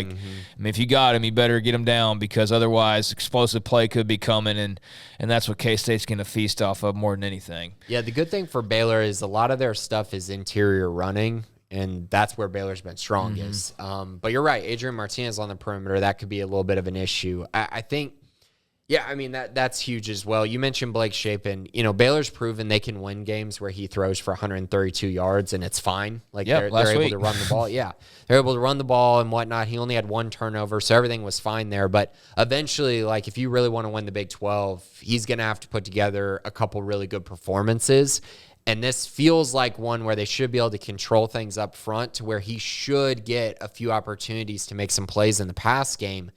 If you got him, you better get him down because otherwise explosive play could be coming, and that's what K-State's gonna feast off of more than anything. Yeah, the good thing for Baylor is a lot of their stuff is interior running, and that's where Baylor's been strongest. But you're right, Adrian Martinez on the perimeter, that could be a little bit of an issue. I think, that's huge as well. You mentioned Blake Shapen. Baylor's proven they can win games where he throws for 132 yards, and it's fine. They're able to run the ball. Yeah, they're able to run the ball and whatnot. He only had 1 turnover, so everything was fine there. But eventually, if you really want to win the Big 12, he's going to have to put together a couple really good performances. And this feels like one where they should be able to control things up front to where he should get a few opportunities to make some plays in the pass game.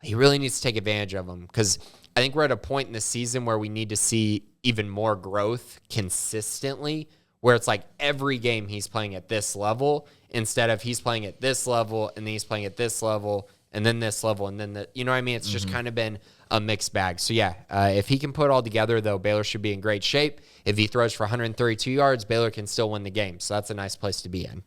He really needs to take advantage of them because I think we're at a point in the season where we need to see even more growth consistently, where it's like every game he's playing at this level instead of he's playing at this level and then he's playing at this level and then this level and then you know what I mean? It's just kind of been a mixed bag. So, yeah, if he can put it all together, though, Baylor should be in great shape. If he throws for 132 yards, Baylor can still win the game. So that's a nice place to be in.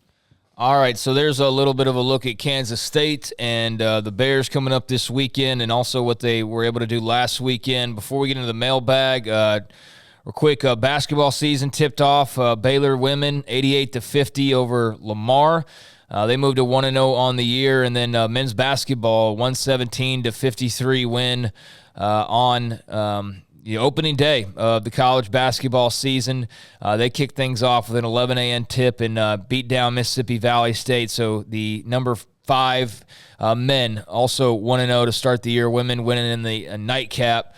All right, so there's a little bit of a look at Kansas State and the Bears coming up this weekend, and also what they were able to do last weekend. Before we get into the mailbag, real quick, basketball season tipped off. Baylor women 88-50 over Lamar. They moved to 1-0 on the year, and then men's basketball 117-53 win on the opening day of the college basketball season. They kicked things off with an 11 a.m. tip and beat down Mississippi Valley State. So the number 5 men also 1-0 to start the year. Women winning in the nightcap.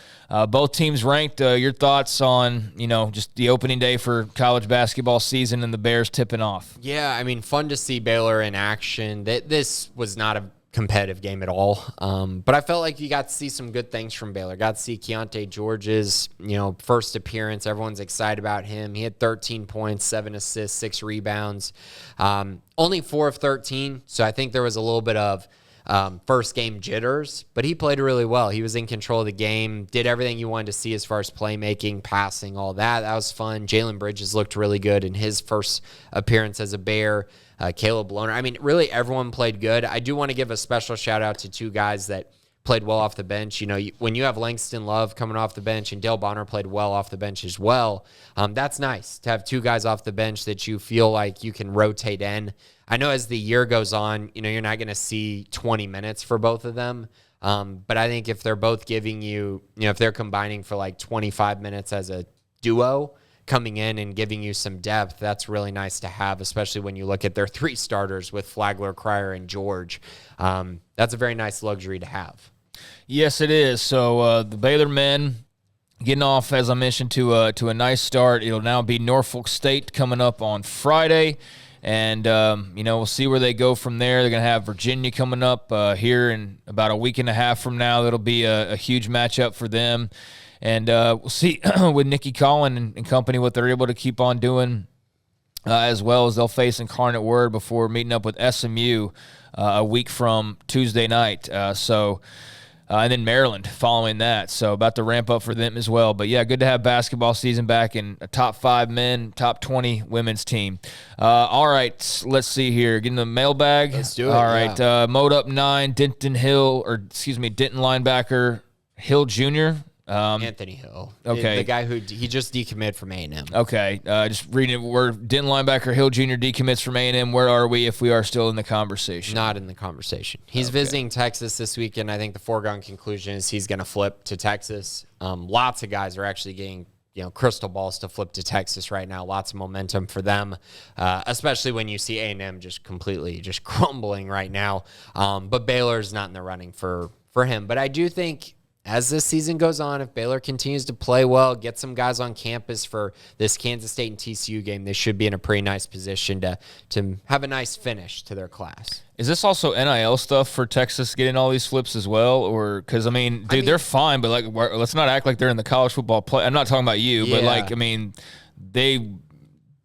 Both teams ranked. Your thoughts on, just the opening day for college basketball season and the Bears tipping off? Yeah, I mean, fun to see Baylor in action. This was not a competitive game at all. But I felt like you got to see some good things from Baylor. Got to see Keontae George's, first appearance. Everyone's excited about him. He had 13 points, 7 assists, 6 rebounds. Only 4 of 13. So I think there was a little bit of first game jitters, but he played really well. He was in control of the game, did everything you wanted to see as far as playmaking, passing, all that. That was fun. Jalen Bridges looked really good in his first appearance as a Bear. Caleb Lohner. I mean, really everyone played good. I do want to give a special shout out to 2 guys that played well off the bench. When you have Langston Love coming off the bench and Dale Bonner played well off the bench as well, that's nice to have 2 guys off the bench that you feel like you can rotate in. I know as the year goes on, you're not going to see 20 minutes for both of them. But I think if they're both giving you, if they're combining for like 25 minutes as a duo, coming in and giving you some depth, that's really nice to have, especially when you look at their 3 starters with Flagler, Cryer, and George. That's a very nice luxury to have. Yes, it is. So the Baylor men getting off, as I mentioned, to a nice start. It'll now be Norfolk State coming up on Friday. And, we'll see where they go from there. They're going to have Virginia coming up here in about a week and a half from now. That'll be a huge matchup for them. And we'll see with Nikki Collin and company what they're able to keep on doing, as well as they'll face Incarnate Word before meeting up with SMU a week from Tuesday night. And then Maryland following that. So about to ramp up for them as well. But, yeah, good to have basketball season back in a top 5 men, top 20 women's team. All right, let's see here. Getting the mailbag. Let's do it. All right, Mode Up 9, Denton linebacker Hill Jr., Anthony Hill. Okay. The guy who he just decommitted from A&M. Okay. Just reading it. We're Denton linebacker Hill Jr. decommits from A&M. Where are we if we are still in the conversation? Not in the conversation. He's visiting Texas this weekend. I think the foregone conclusion is he's going to flip to Texas. Lots of guys are actually getting crystal balls to flip to Texas right now. Lots of momentum for them, especially when you see A&M just completely just crumbling right now. But Baylor's not in the running for him. But I do think, as this season goes on, if Baylor continues to play well, get some guys on campus for this Kansas State and TCU game, they should be in a pretty nice position to have a nice finish to their class. Is this also NIL stuff for Texas getting all these flips as well? Or because, they're fine, but let's not act like they're in the college football play. I'm not talking about you, but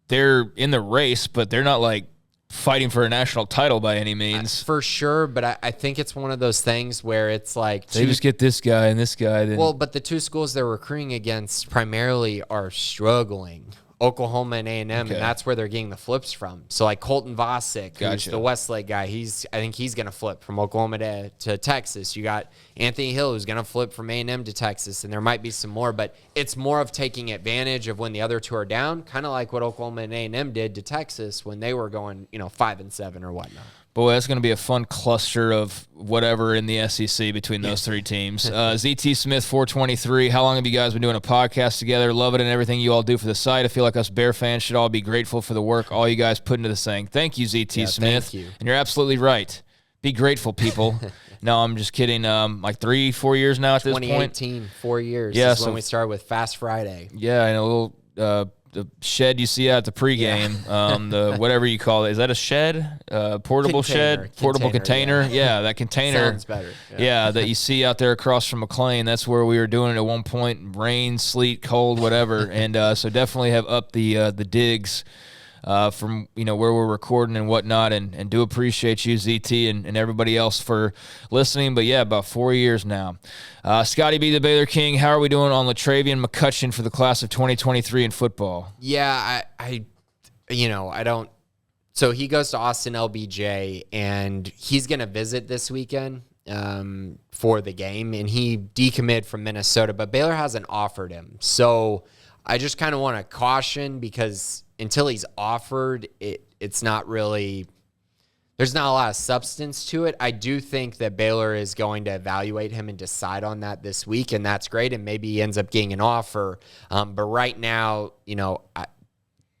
they're in the race, but they're not fighting for a national title by any means. For sure, but I think it's one of those things where it's like they just get this guy and this guy. Then. Well, but the 2 schools they're recruiting against primarily are struggling. Oklahoma and A&M, and that's where they're getting the flips from. So Colton Vasek, who's the Westlake guy, I think he's going to flip from Oklahoma to Texas. You got Anthony Hill, who's going to flip from A&M to Texas, and there might be some more, but it's more of taking advantage of when the other 2 are down, kind of like what Oklahoma and A&M did to Texas when they were going 5-7 or whatnot. Boy, that's going to be a fun cluster of whatever in the SEC between those 3 teams. ZT Smith 423. How long have you guys been doing a podcast together? Love it and everything you all do for the site. I feel like us Bear fans should all be grateful for the work all you guys put into this thing. Thank you, ZT Smith. Thank you. And you're absolutely right. Be grateful, people. No, I'm just kidding. 3-4 years now at this point. 2018, 4 years. Yeah, is when we started with Fast Friday. Yeah, and a little the shed you see out at the pregame, the whatever you call it. Is that a shed? Portable shed? Portable container? Yeah, that container. Sounds better. Yeah, that you see out there across from McLean. That's where we were doing it at one point. Rain, sleet, cold, whatever. And so definitely have upped the digs from where we're recording and whatnot, and do appreciate you, ZT, and everybody else for listening. But yeah, about 4 years now. Scotty B, the Baylor King, how are we doing on Latravian McCutcheon for the class of 2023 in football? Yeah, I don't. So he goes to Austin LBJ, and he's going to visit this weekend for the game, and he decommitted from Minnesota, but Baylor hasn't offered him. So I just kind of want to caution, because until he's offered, it's not really – there's not a lot of substance to it. I do think that Baylor is going to evaluate him and decide on that this week, and that's great, and maybe he ends up getting an offer. But right now,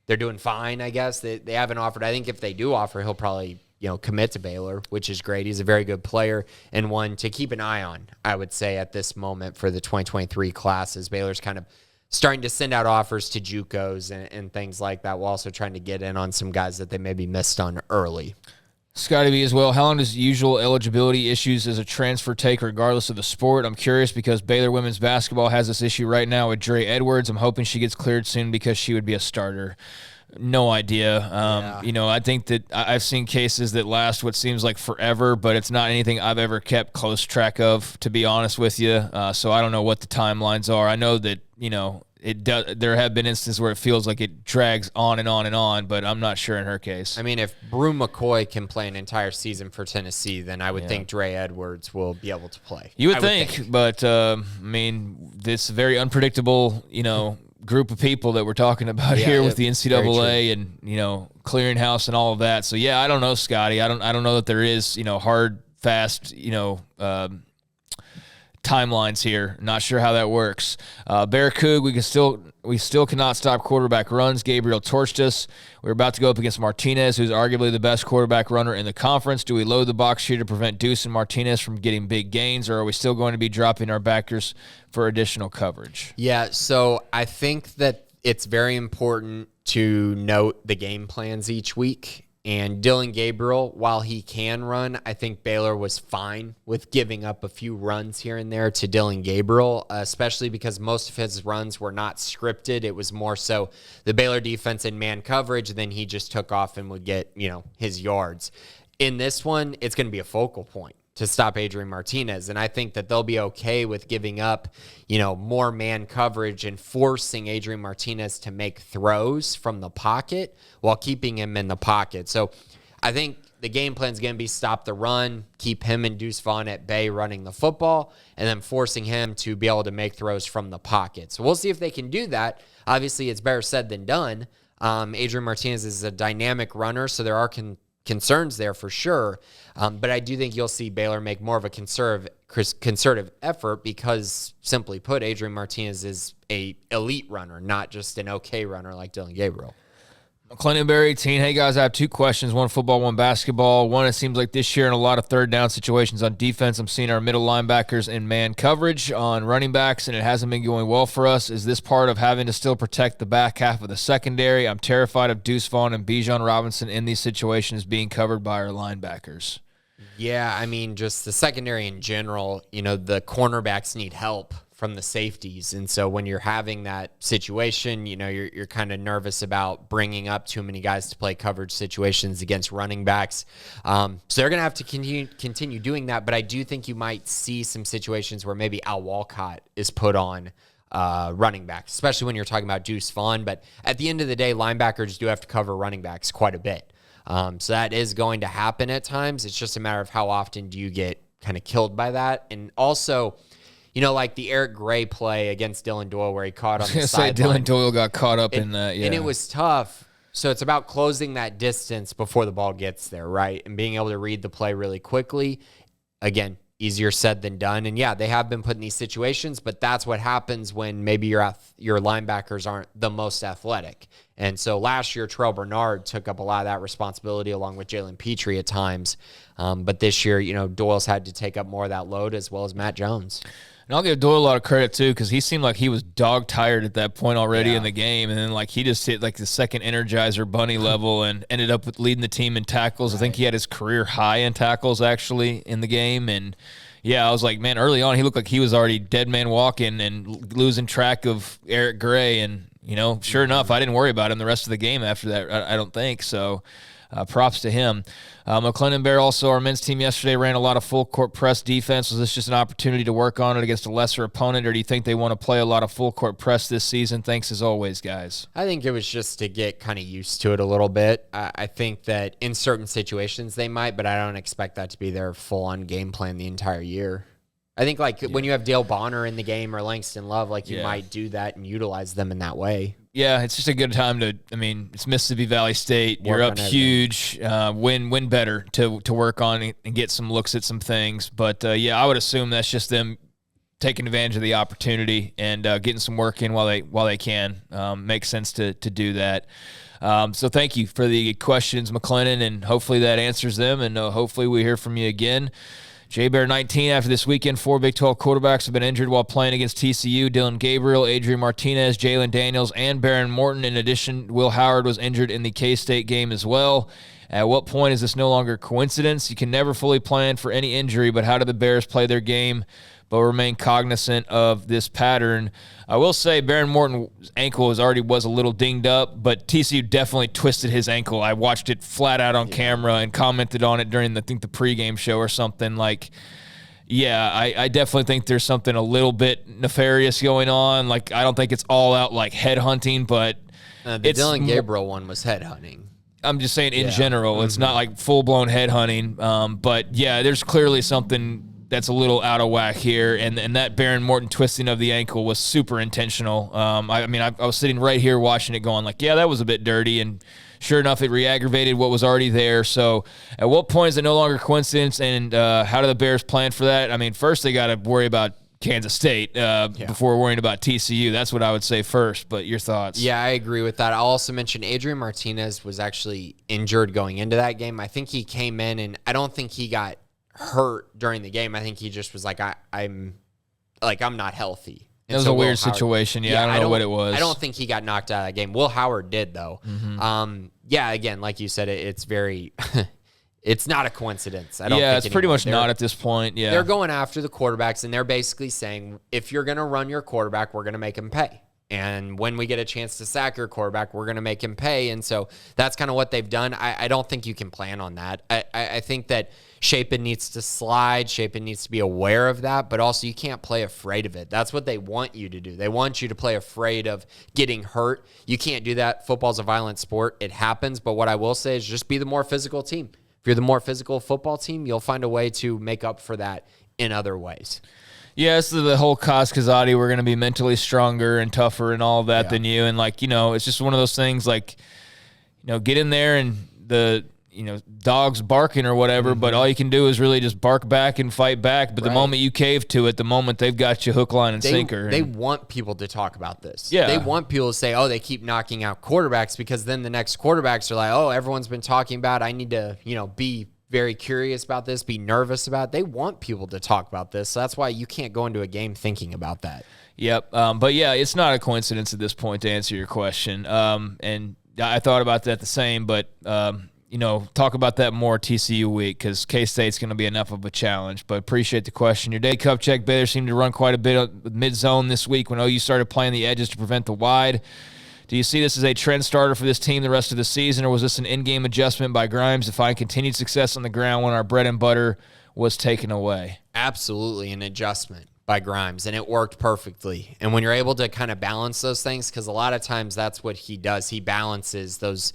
they're doing fine, I guess. They haven't offered. I think if they do offer, he'll probably commit to Baylor, which is great. He's a very good player and one to keep an eye on, I would say, at this moment for the 2023 classes. Baylor's kind of starting to send out offers to JUCOs and things like that, while also trying to get in on some guys that they maybe missed on early. Scotty B as well. How long does usual eligibility issues as a transfer take regardless of the sport? I'm curious because Baylor women's basketball has this issue right now with Dre Edwards. I'm hoping she gets cleared soon because she would be a starter. No idea. I think that I've seen cases that last what seems like forever, but it's not anything I've ever kept close track of, to be honest with you. So I don't know what the timelines are. I know that, there have been instances where it feels like it drags on and on and on, but I'm not sure in her case. I mean, if Brew McCoy can play an entire season for Tennessee, then I would think Dre Edwards will be able to play. You would think, but this very unpredictable, group of people that we're talking about here with the NCAA and clearinghouse and all of that. So yeah, I don't know, Scotty. I don't know that there is hard, fast timelines here. Not sure how that works. Bear Coog, we still cannot stop quarterback runs. Gabriel torched us. We're about to go up against Martinez, who's arguably the best quarterback runner in the conference. Do we load the box here to prevent Deuce and Martinez from getting big gains, or are we still going to be dropping our backers for additional coverage? Yeah, so I think that it's very important to note the game plans each week. And Dylan Gabriel, while he can run, I think Baylor was fine with giving up a few runs here and there to Dylan Gabriel, especially because most of his runs were not scripted. It was more so the Baylor defense in man coverage, then he just took off and would get, his yards. In this one, it's going to be a focal point to stop Adrian Martinez. And I think that they'll be okay with giving up, more man coverage and forcing Adrian Martinez to make throws from the pocket while keeping him in the pocket. So I think the game plan is going to be stop the run, keep him and Deuce Vaughn at bay running the football, and then forcing him to be able to make throws from the pocket. So we'll see if they can do that. Obviously, it's better said than done. Adrian Martinez is a dynamic runner, so there are concerns there for sure. But I do think you'll see Baylor make more of a concerted effort because, simply put, Adrian Martinez is a elite runner, not just an okay runner like Dylan Gabriel. Clinton Berry, teen. Hey, guys, I have two questions, one football, one basketball. One, it seems like this year in a lot of third down situations on defense, I'm seeing our middle linebackers in man coverage on running backs, and it hasn't been going well for us. Is this part of having to still protect the back half of the secondary? I'm terrified of Deuce Vaughn and Bijan Robinson in these situations being covered by our linebackers. Yeah, I mean, just the secondary in general, the cornerbacks need help from the safeties. And so when you're having that situation, you're kind of nervous about bringing up too many guys to play coverage situations against running backs. So they're going to have to continue doing that. But I do think you might see some situations where maybe Al Walcott is put on running backs, especially when you're talking about Deuce Vaughn. But at the end of the day, linebackers do have to cover running backs quite a bit. So that is going to happen at times. It's just a matter of how often do you get kind of killed by that. And also, like the Eric Gray play against Dylan Doyle where he caught on the sideline. Dylan Doyle got caught up in that, yeah. And it was tough. So it's about closing that distance before the ball gets there, right? And being able to read the play really quickly. Again, easier said than done. And yeah, they have been put in these situations, but that's what happens when maybe your linebackers aren't the most athletic. And so last year, Terrell Bernard took up a lot of that responsibility along with Jalen Petrie at times. But this year, Doyle's had to take up more of that load as well as Matt Jones. And I'll give Doyle a lot of credit, too, because he seemed like he was dog-tired at that point already in the game. And then, he just hit, the second Energizer Bunny level and ended up with leading the team in tackles. Right. I think he had his career high in tackles, actually, in the game. And, yeah, I was like, man, early on he looked like he was already dead man walking and losing track of Eric Gray. And, Sure enough, I didn't worry about him the rest of the game after that, I don't think. So props to him. McLennan Bear, also our men's team yesterday, ran a lot of full-court press defense. Was this just an opportunity to work on it against a lesser opponent, or do you think they want to play a lot of full-court press this season? Thanks as always, guys. I think it was just to get kind of used to it a little bit. I think that in certain situations they might, but I don't expect that to be their full-on game plan the entire year. I think when you have Dale Bonner in the game or Langston Love, you might do that and utilize them in that way. Yeah, it's just a good time it's Mississippi Valley State. You're up huge. Win better to work on it and get some looks at some things. But, I would assume that's just them taking advantage of the opportunity and getting some work in while they can. Makes sense to do that. So thank you for the questions, McLennan, and hopefully that answers them, and hopefully we hear from you again. J-Bear 19, after this weekend, 4 Big 12 quarterbacks have been injured while playing against TCU. Dylan Gabriel, Adrian Martinez, Jalen Daniels, and Baron Morton. In addition, Will Howard was injured in the K-State game as well. At what point is this no longer coincidence? You can never fully plan for any injury, but how do the Bears play their game but remain cognizant of this pattern? I will say Baron Morton's ankle was a little dinged up, but TCU definitely twisted his ankle. I watched it flat out on camera and commented on it during the pregame show or something. I definitely think there's something a little bit nefarious going on. I don't think it's all out head hunting, but the Dylan Gabriel one was head hunting. I'm just saying in general, it's not full-blown head hunting. But there's clearly something that's a little out of whack here, and that Baron Morton twisting of the ankle was super intentional. I was sitting right here watching it going that was a bit dirty, and sure enough, it re-aggravated what was already there. So at what point is it no longer coincidence, and how do the Bears plan for that? First they got to worry about Kansas State before worrying about TCU. That's what I would say first, but your thoughts? Yeah, I agree with that. I'll also mention Adrian Martinez was actually injured going into that game. I think he came in, and I don't think he got hurt during the game. I think he just was I'm not healthy. It was a weird situation. I don't know what it was. I don't think he got knocked out of that game. Will Howard did, though. Mm-hmm. Again, like you said, it's very it's not a coincidence. I don't think it's pretty much not at this point. Yeah. They're going after the quarterbacks, and they're basically saying, if you're going to run your quarterback, we're going to make him pay. And when we get a chance to sack your quarterback, we're going to make him pay. And so that's kind of what they've done. I don't think you can plan on that. I think that Shapen needs to slide. Shapen needs to be aware of that, but also you can't play afraid of it. That's what they want you to do. They want you to play afraid of getting hurt. You can't do that. Football's a violent sport. It happens. But what I will say is just be the more physical team. If you're the more physical football team, you'll find a way to make up for that in other ways. Yeah, this is the whole Kaz Kazadi, we're going to be mentally stronger and tougher and all of that than you. And, it's just one of those things, get in there and the, dog's barking or whatever, but all you can do is really just bark back and fight back. But the moment you cave to it, the moment they've got you hook, line, and sinker. They want people to talk about this. Yeah. They want people to say, they keep knocking out quarterbacks, because then the next quarterbacks are like, everyone's been talking about, I need to, be very curious about this, be nervous about it. They want people to talk about this. So that's why you can't go into a game thinking about that. Yep. But it's not a coincidence at this point, to answer your question. And I thought about that the same, but, talk about that more TCU week, because K-State's going to be enough of a challenge. But appreciate the question. Your day cup check, Baylor seemed to run quite a bit of mid-zone this week when OU started playing the edges to prevent the wide. Do you see this as a trend starter for this team the rest of the season, or was this an in-game adjustment by Grimes to find continued success on the ground when our bread and butter was taken away? Absolutely an adjustment by Grimes, and it worked perfectly. And when you're able to kind of balance those things, because a lot of times that's what he does. He balances those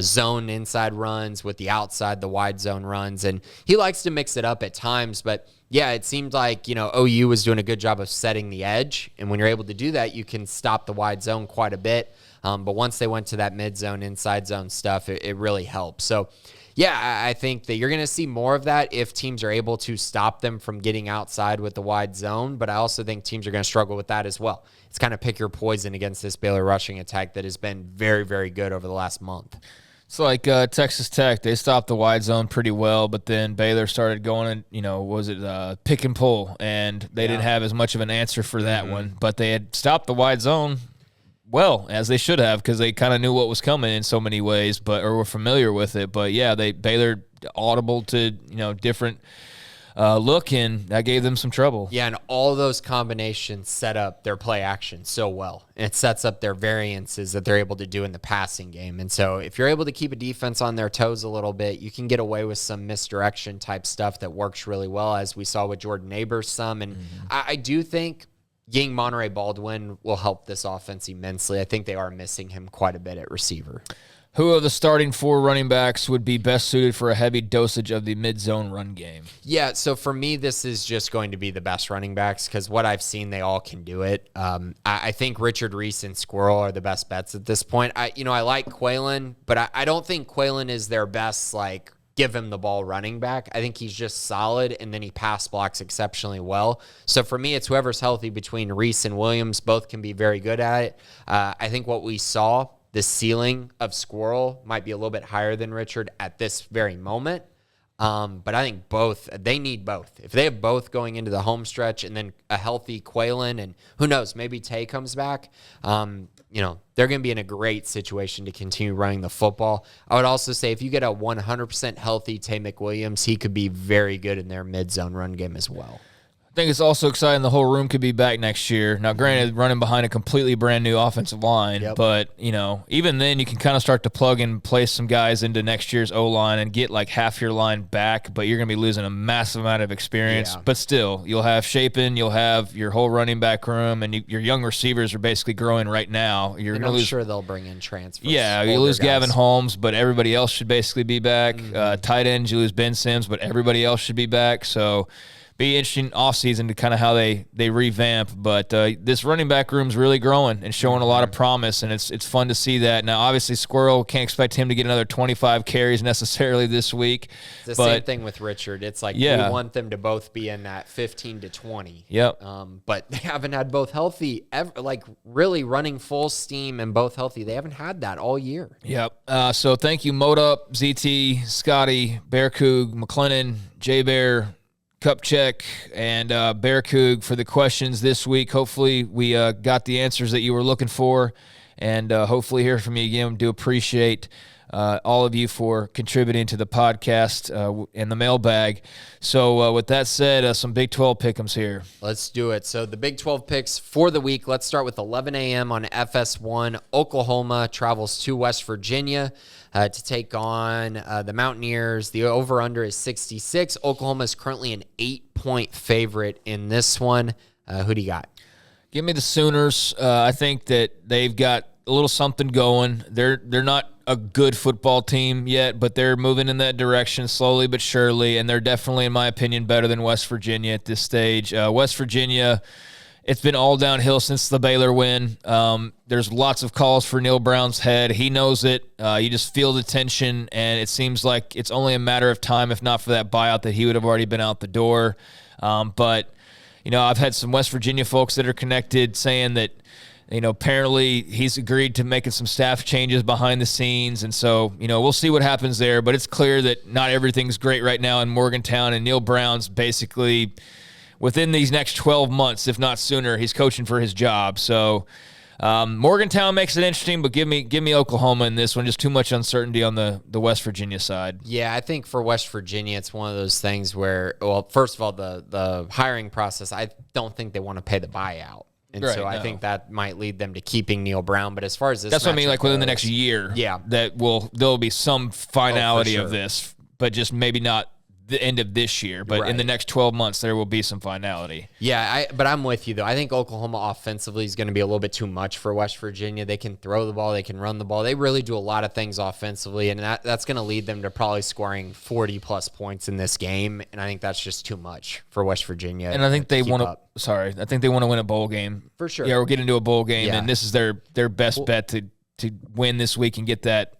zone inside runs with the outside, the wide zone runs, and he likes to mix it up at times. But yeah, it seemed like, OU was doing a good job of setting the edge. And when you're able to do that, you can stop the wide zone quite a bit. But once they went to that mid-zone, inside zone stuff, it really helps. So, yeah, I think that you're going to see more of that if teams are able to stop them from getting outside with the wide zone. But I also think teams are going to struggle with that as well. It's kind of pick your poison against this Baylor rushing attack that has been very, very good over the last month. It's like Texas Tech. They stopped the wide zone pretty well, but then Baylor started going and, pick and pull, and they didn't have as much of an answer for that one. But they had stopped the wide zone well, as they should have, because they kind of knew what was coming in so many ways, or were familiar with it. But yeah, Baylor audible to different look, and that gave them some trouble. Yeah, and all those combinations set up their play action so well. And it sets up their variances that they're able to do in the passing game. And so if you're able to keep a defense on their toes a little bit, you can get away with some misdirection type stuff that works really well, as we saw with Jordan Neighbors some. And I do think getting Monterey Baldwin will help this offense immensely. I think they are missing him quite a bit at receiver. Who of the starting 4 running backs would be best suited for a heavy dosage of the mid-zone run game? Yeah, so for me, this is just going to be the best running backs because what I've seen, they all can do it. I think Richard Reese and Squirrel are the best bets at this point. I like Quaylen, but I don't think Quaylen is their best, give him the ball running back. I think he's just solid, and then he pass blocks exceptionally well. So for me, it's whoever's healthy between Reese and Williams. Both can be very good at it. I think what we saw, the ceiling of Squirrel might be a little bit higher than Richard at this very moment. But I think they need both. If they have both going into the home stretch and then a healthy Quaylen, and who knows, maybe Tay comes back, they're going to be in a great situation to continue running the football. I would also say if you get a 100% healthy Tay McWilliams, he could be very good in their mid-zone run game as well. I think it's also exciting the whole room could be back next year. Now, granted, running behind a completely brand new offensive line, but, even then you can kind of start to plug and place some guys into next year's O-line and get half your line back, but you're going to be losing a massive amount of experience. Yeah. But still, you'll have Shapen, you'll have your whole running back room, and your young receivers are basically growing right now. I'm sure they'll bring in transfers. Yeah, you lose guys. Gavin Holmes, but everybody else should basically be back. Tight end, you lose Ben Sims, but everybody else should be back. So be interesting offseason to kind of how they revamp. But this running back room's really growing and showing a lot of promise, and it's fun to see that. Now, obviously, Squirrel, can't expect him to get another 25 carries necessarily this week. It's the same thing with Richard. It's we want them to both be in that 15 to 20. Yep. But they haven't had both healthy, really running full steam and both healthy. They haven't had that all year. Yep. So thank you, Motup, ZT, Scotty, Bear Coog, McLennan, J Bear, Cupcheck, and Bear Coog for the questions this week. Hopefully we got the answers that you were looking for, and hopefully hear from you again. Do appreciate all of you for contributing to the podcast and the mailbag. So with that said, some Big 12 pick'ems here. Let's do it. So the Big 12 picks for the week, let's start with 11 a.m. on FS1. Oklahoma travels to West Virginia to take on the Mountaineers. The over-under is 66. Oklahoma is currently an 8-point favorite in this one. Who do you got? Give me the Sooners. I think that they've got a little something going. They're not a good football team yet, but they're moving in that direction slowly but surely, and they're definitely, in my opinion, better than West Virginia at this stage. West Virginia, it's been all downhill since the Baylor win. There's lots of calls for Neil Brown's head. He knows it. You just feel the tension, and it seems like it's only a matter of time, if not for that buyout, that he would have already been out the door. But I've had some West Virginia folks that are connected saying that, apparently he's agreed to making some staff changes behind the scenes. And so, we'll see what happens there. But it's clear that not everything's great right now in Morgantown. And Neil Brown's basically, within these next 12 months, if not sooner, he's coaching for his job. So Morgantown makes it interesting, but give me Oklahoma in this one. Just too much uncertainty on the West Virginia side. Yeah, I think for West Virginia, it's one of those things where, well, first of all, the hiring process, I don't think they want to pay the buyout. And so I think that might lead them to keeping Neil Brown. But as far as this, that's what I mean. Within the next year, there'll be some finality of this, but just maybe not the end of this year. But in the next 12 months, there will be some finality. Yeah, but I'm with you though. I think Oklahoma offensively is going to be a little bit too much for West Virginia. They can throw the ball, they can run the ball. They really do a lot of things offensively, and that's going to lead them to probably scoring 40 plus points in this game. And I think that's just too much for West Virginia. And I think they want to. Sorry, I think they want to win a bowl game for sure. Yeah, or get into a bowl game, and this is their best bet to win this week and get that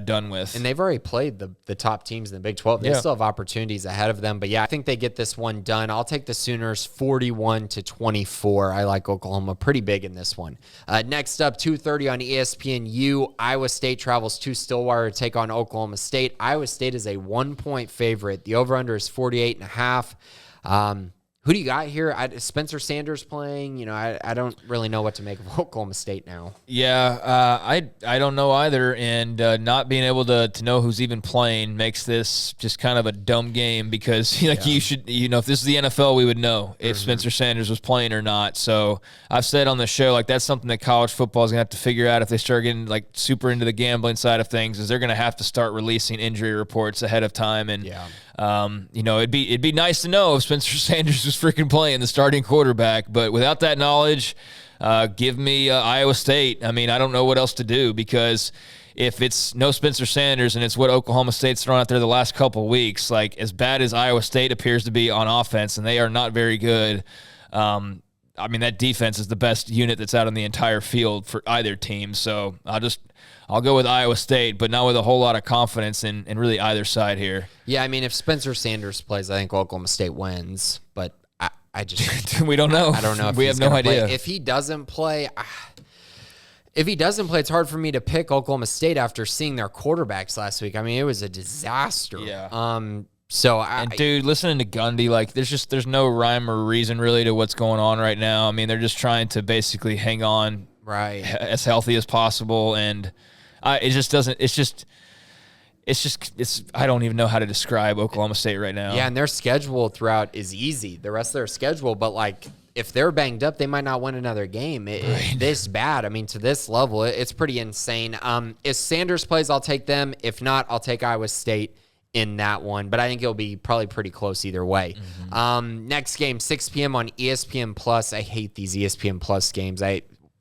done with. And they've already played the top teams in the Big 12. They still have opportunities ahead of them. But I think they get this one done. I'll take the Sooners 41-24. I like Oklahoma pretty big in this one. Next up, 2:30 on ESPNU. Iowa State travels to Stillwater to take on Oklahoma State. Iowa State is a 1-point favorite. The over-under is 48.5. Who do you got here? Spencer Sanders playing. I don't really know what to make of Oklahoma State now. Yeah, I don't know either, and not being able to know who's even playing makes this just kind of a dumb game because you should, if this is the NFL, we would know if Spencer Sanders was playing or not. So I've said on the show, that's something that college football is going to have to figure out if they start getting super into the gambling side of things, is they're going to have to start releasing injury reports ahead of time. And it'd be nice to know if Spencer Sanders was freaking playing the starting quarterback, but without that knowledge, give me Iowa State. I mean, I don't know what else to do, because if it's no Spencer Sanders and it's what Oklahoma State's thrown out there the last couple of weeks, as bad as Iowa State appears to be on offense, and they are not very good. That defense is the best unit that's out on the entire field for either team. So I'll go with Iowa State, but not with a whole lot of confidence in really either side here. Yeah, if Spencer Sanders plays, I think Oklahoma State wins, but I just we don't know. I don't know if we have no idea. If he doesn't play, it's hard for me to pick Oklahoma State after seeing their quarterbacks last week. It was a disaster. Yeah. Dude, listening to Gundy, there's no rhyme or reason really to what's going on right now. They're just trying to basically hang on as healthy as possible, and it just doesn't. I don't even know how to describe Oklahoma State right now. Yeah, and their schedule throughout is easy. The rest of their schedule, but if they're banged up, they might not win another game. This bad. To this level, it's pretty insane. If Sanders plays, I'll take them. If not, I'll take Iowa State in that one. But I think it'll be probably pretty close either way. Next game, 6 p.m. on ESPN Plus. I hate these ESPN Plus games.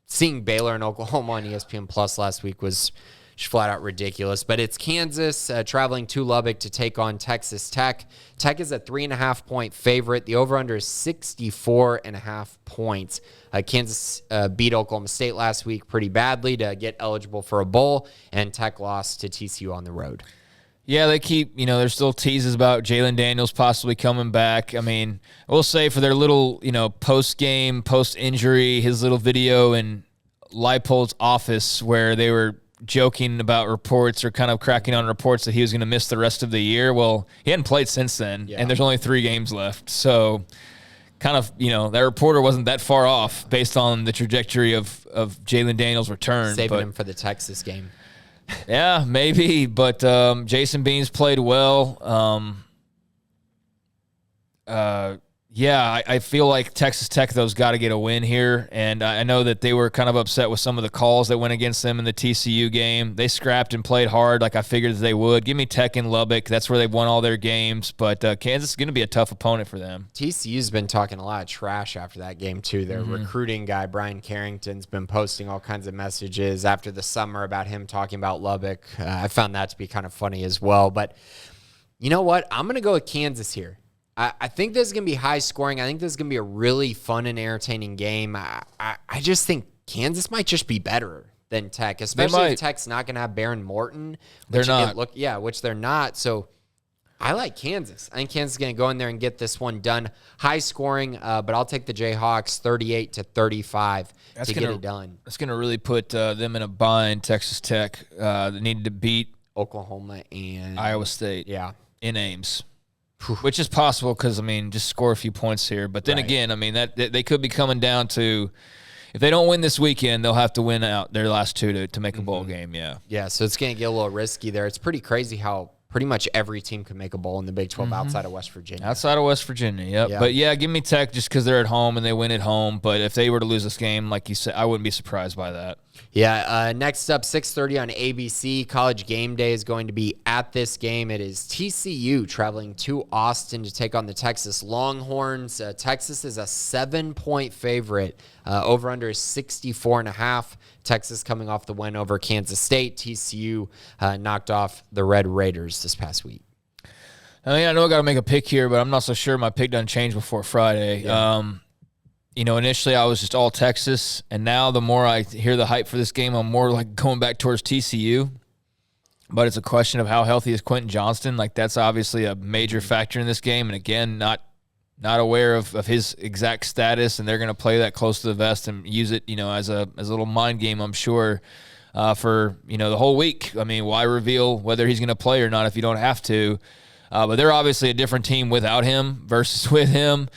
Seeing Baylor and Oklahoma on ESPN Plus last week was just flat out ridiculous. But it's Kansas traveling to Lubbock to take on Texas Tech. Tech is a 3.5-point favorite. The over-under is 64.5 points. Kansas beat Oklahoma State last week pretty badly to get eligible for a bowl, and Tech lost to TCU on the road. Yeah, they keep, there's still teases about Jalen Daniels possibly coming back. I will say for their little, post-game, post-injury, his little video in Leipold's office where they were joking about reports or kind of cracking on reports that he was going to miss the rest of the year. Well, he hadn't played since then, and there's only 3 games left. So kind of, that reporter wasn't that far off based on the trajectory of Jalen Daniels' return. Saving him for the Texas game. Yeah, maybe, but Jason Beans played well. I feel like Texas Tech, though, has got to get a win here, and I know that they were kind of upset with some of the calls that went against them in the TCU game. They scrapped and played hard like I figured that they would. Give me Tech in Lubbock. That's where they've won all their games, but Kansas is going to be a tough opponent for them. TCU's been talking a lot of trash after that game, too. Their recruiting guy, Brian Carrington's been posting all kinds of messages after the summer about him talking about Lubbock. I found that to be kind of funny as well, but you know what? I'm going to go with Kansas here. I think this is going to be high scoring. I think this is going to be a really fun and entertaining game. I just think Kansas might just be better than Tech, especially if Tech's not going to have Baron Morton. They're not. Which they're not. So I like Kansas. I think Kansas is going to go in there and get this one done. High scoring, but I'll take the Jayhawks 38-35 to get it done. That's going to really put them in a bind, Texas Tech. They needed to beat Oklahoma and Iowa State in Ames. Which is possible because, just score a few points here. But then again, that they could be coming down to, if they don't win this weekend, they'll have to win out their last 2 to make a bowl game, Yeah, so it's going to get a little risky there. It's pretty crazy how pretty much every team can make a bowl in the Big 12 outside of West Virginia. Outside of West Virginia, yep. Yeah. But, give me Tech just because they're at home and they win at home. But if they were to lose this game, like you said, I wouldn't be surprised by that. Yeah, next up, 6:30 on ABC. College Game Day is going to be at this game. It is TCU traveling to Austin to take on the Texas Longhorns. Texas is a 7-point favorite. Over-under is 64.5. Texas coming off the win over Kansas State. TCU knocked off the Red Raiders this past week. I know I got to make a pick here, but I'm not so sure my pick done changed before Friday. Yeah. Initially I was just all Texas, and now the more I hear the hype for this game, I'm more going back towards TCU. But it's a question of how healthy is Quentin Johnston. That's obviously a major factor in this game, and again, not aware of his exact status, and they're going to play that close to the vest and use it, as a little mind game, I'm sure, for the whole week. Why reveal whether he's going to play or not if you don't have to? But they're obviously a different team without him versus with him.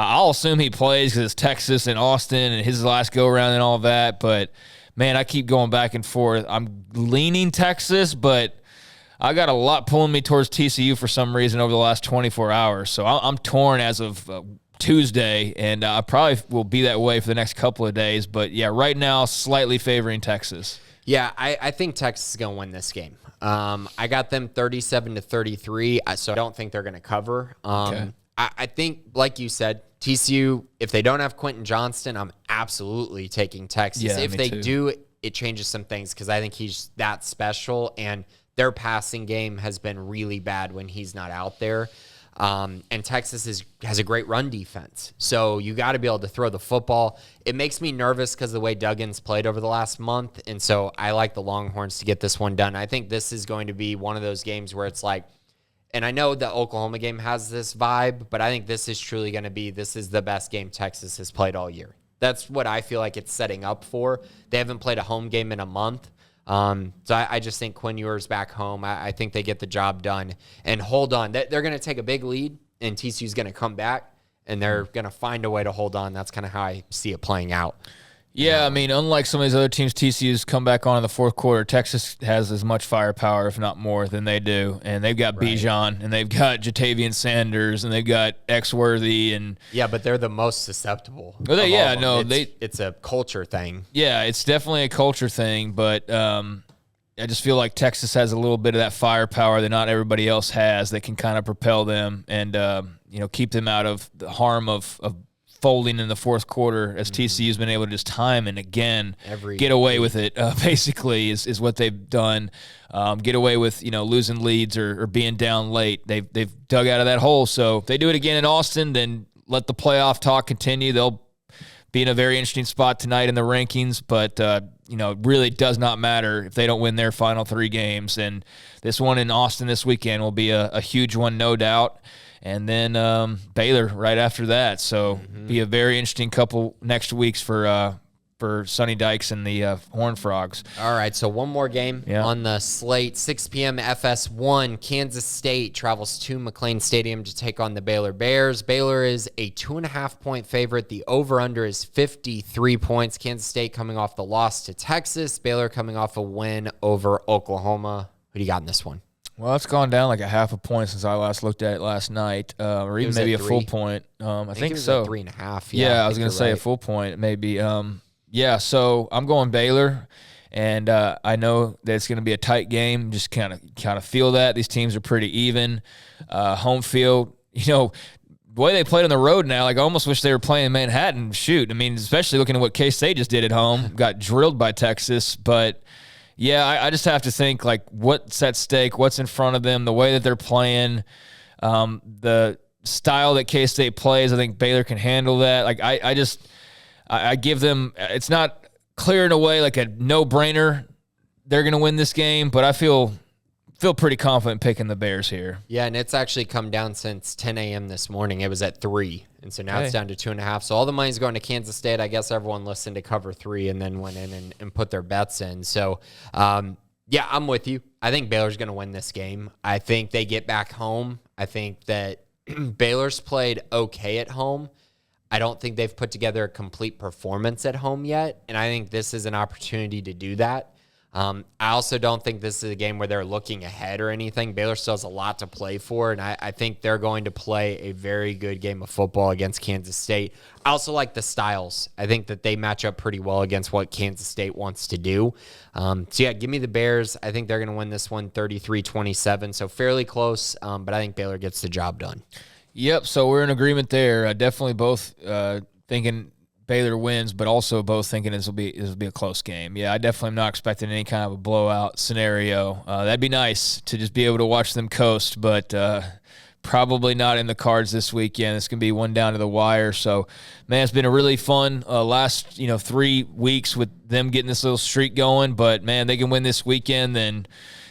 I'll assume he plays because it's Texas and Austin and his last go-around and all that. But, man, I keep going back and forth. I'm leaning Texas, but I got a lot pulling me towards TCU for some reason over the last 24 hours. So I'm torn as of Tuesday, and I probably will be that way for the next couple of days. But, yeah, right now, slightly favoring Texas. Yeah, I think Texas is going to win this game. I got them 37-33, so I don't think they're going to cover. Okay. I think, like you said, TCU, if they don't have Quentin Johnston, I'm absolutely taking Texas. Yeah, if me they too. do, it changes some things because I think he's that special, and their passing game has been really bad when he's not out there. And Texas has a great run defense. So you got to be able to throw the football. It makes me nervous because of the way Duggan's played over the last month. And so I like the Longhorns to get this one done. I think this is going to be one of those games where it's like, and I know the Oklahoma game has this vibe, but I think this is truly going to be, this is the best game Texas has played all year. That's what I feel like it's setting up for. They haven't played a home game in a month. So I just think Quinn Ewers back home, I think they get the job done. And hold on, they're going to take a big lead, and TCU's going to come back, and they're going to find a way to hold on. That's kind of how I see it playing out. Yeah, I mean, unlike some of these other teams, TCU's come back on in the fourth quarter. Texas has as much firepower, if not more, than they do. And they've got Bijan, and they've got Jatavian Sanders, and they've got X-Worthy. And yeah, but they're the most susceptible. Well, It's a culture thing. Yeah, it's definitely a culture thing, but I just feel like Texas has a little bit of that firepower that not everybody else has that can kind of propel them and keep them out of the harm of folding in the fourth quarter, as TCU's been able to just time and again get away with it. Basically, is what they've done. Get away with losing leads or being down late. They've dug out of that hole. So if they do it again in Austin, then let the playoff talk continue. They'll be in a very interesting spot tonight in the rankings, but it really does not matter if they don't win their final 3 games. And this one in Austin this weekend will be a huge one, no doubt. And then Baylor right after that. So be a very interesting couple next weeks for Sonny Dykes and the Horned Frogs. All right, so one more game on the slate. 6 p.m. FS1. Kansas State travels to McLean Stadium to take on the Baylor Bears. Baylor is a 2.5-point favorite. The over-under is 53 points. Kansas State coming off the loss to Texas. Baylor coming off a win over Oklahoma. Who do you got in this one? Well, it's gone down like a half a point since I last looked at it last night, or even maybe a full point. I think it was so. 3.5. Yeah, I was going to say a full point, maybe. So I'm going Baylor, and I know that it's going to be a tight game. Just kind of feel that these teams are pretty even. Home field, the way they played on the road now, like I almost wish they were playing in Manhattan. Shoot, I mean, especially looking at what K-State just did at home, got drilled by Texas, but. Yeah, I just have to think, like, what's at stake, what's in front of them, the way that they're playing, the style that K-State plays. I think Baylor can handle that. Like, I give them – it's not clear in a way like a no-brainer they're going to win this game, but I feel pretty confident picking the Bears here. Yeah, and it's actually come down since 10 a.m. this morning. It was at 3, and so now it's down to 2.5. So all the money's going to Kansas State. I guess everyone listened to cover 3 and then went in and put their bets in. So, I'm with you. I think Baylor's going to win this game. I think they get back home. I think that Baylor's played okay at home. I don't think they've put together a complete performance at home yet, and I think this is an opportunity to do that. I also don't think this is a game where they're looking ahead or anything. Baylor still has a lot to play for, and I think they're going to play a very good game of football against Kansas State. I also like the styles. I think that they match up pretty well against what Kansas State wants to do. Give me the Bears. I think they're going to win this one 33-27, so fairly close, but I think Baylor gets the job done. Yep, so we're in agreement there. Definitely both thinking Baylor wins, but also both thinking this will be a close game. Yeah, I definitely am not expecting any kind of a blowout scenario. That'd be nice to just be able to watch them coast, but probably not in the cards this weekend. It's going to be one down to the wire. So, man, it's been a really fun last 3 weeks with them getting this little streak going. But, man, they can win this weekend. Then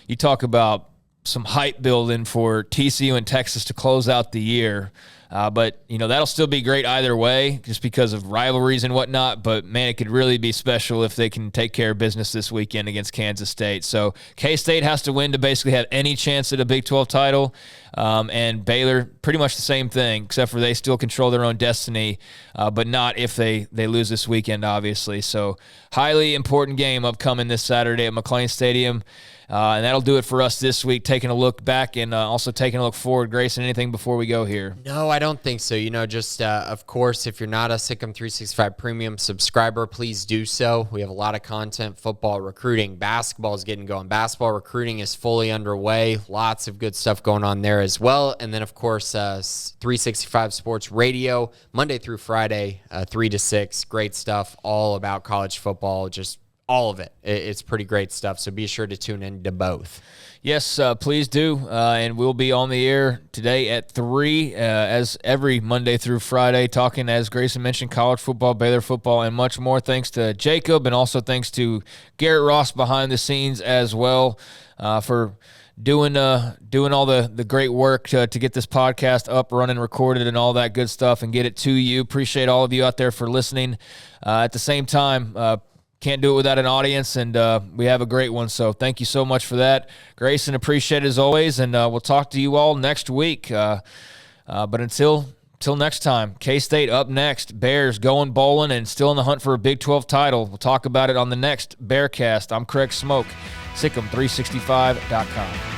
you talk about some hype building for TCU and Texas to close out the year. But, that'll still be great either way just because of rivalries and whatnot. But, man, it could really be special if they can take care of business this weekend against Kansas State. So, K-State has to win to basically have any chance at a Big 12 title. And Baylor, pretty much the same thing, except for they still control their own destiny, but not if they lose this weekend, obviously. So, highly important game upcoming this Saturday at McLean Stadium. And that'll do it for us this week, taking a look back and also taking a look forward. Grayson, anything before we go here? No, I don't think so. Of course, if you're not a Sic'Em 365 premium subscriber, please do so. We have a lot of content, football, recruiting, basketball is getting going. Basketball recruiting is fully underway. Lots of good stuff going on there as well. And then, of course, 365 Sports Radio, Monday through Friday, 3 to 6. Great stuff, all about college football, just all of it. It's pretty great stuff, so be sure to tune in to both. Yes, please do, and we'll be on the air today at 3, as every Monday through Friday, talking, as Grayson mentioned, college football, Baylor football, and much more. Thanks to Jacob, and also thanks to Garrett Ross behind the scenes as well for doing all the great work to get this podcast up, running, recorded, and all that good stuff, and get it to you. Appreciate all of you out there for listening. At the same time, can't do it without an audience, and we have a great one, so thank you so much for that. Grayson, appreciate it as always, and we'll talk to you all next week. But until next time, K-State up next, Bears going bowling and still in the hunt for a Big 12 title. We'll talk about it on the next Bearcast. I'm Craig Smoke, Sic'Em365.com.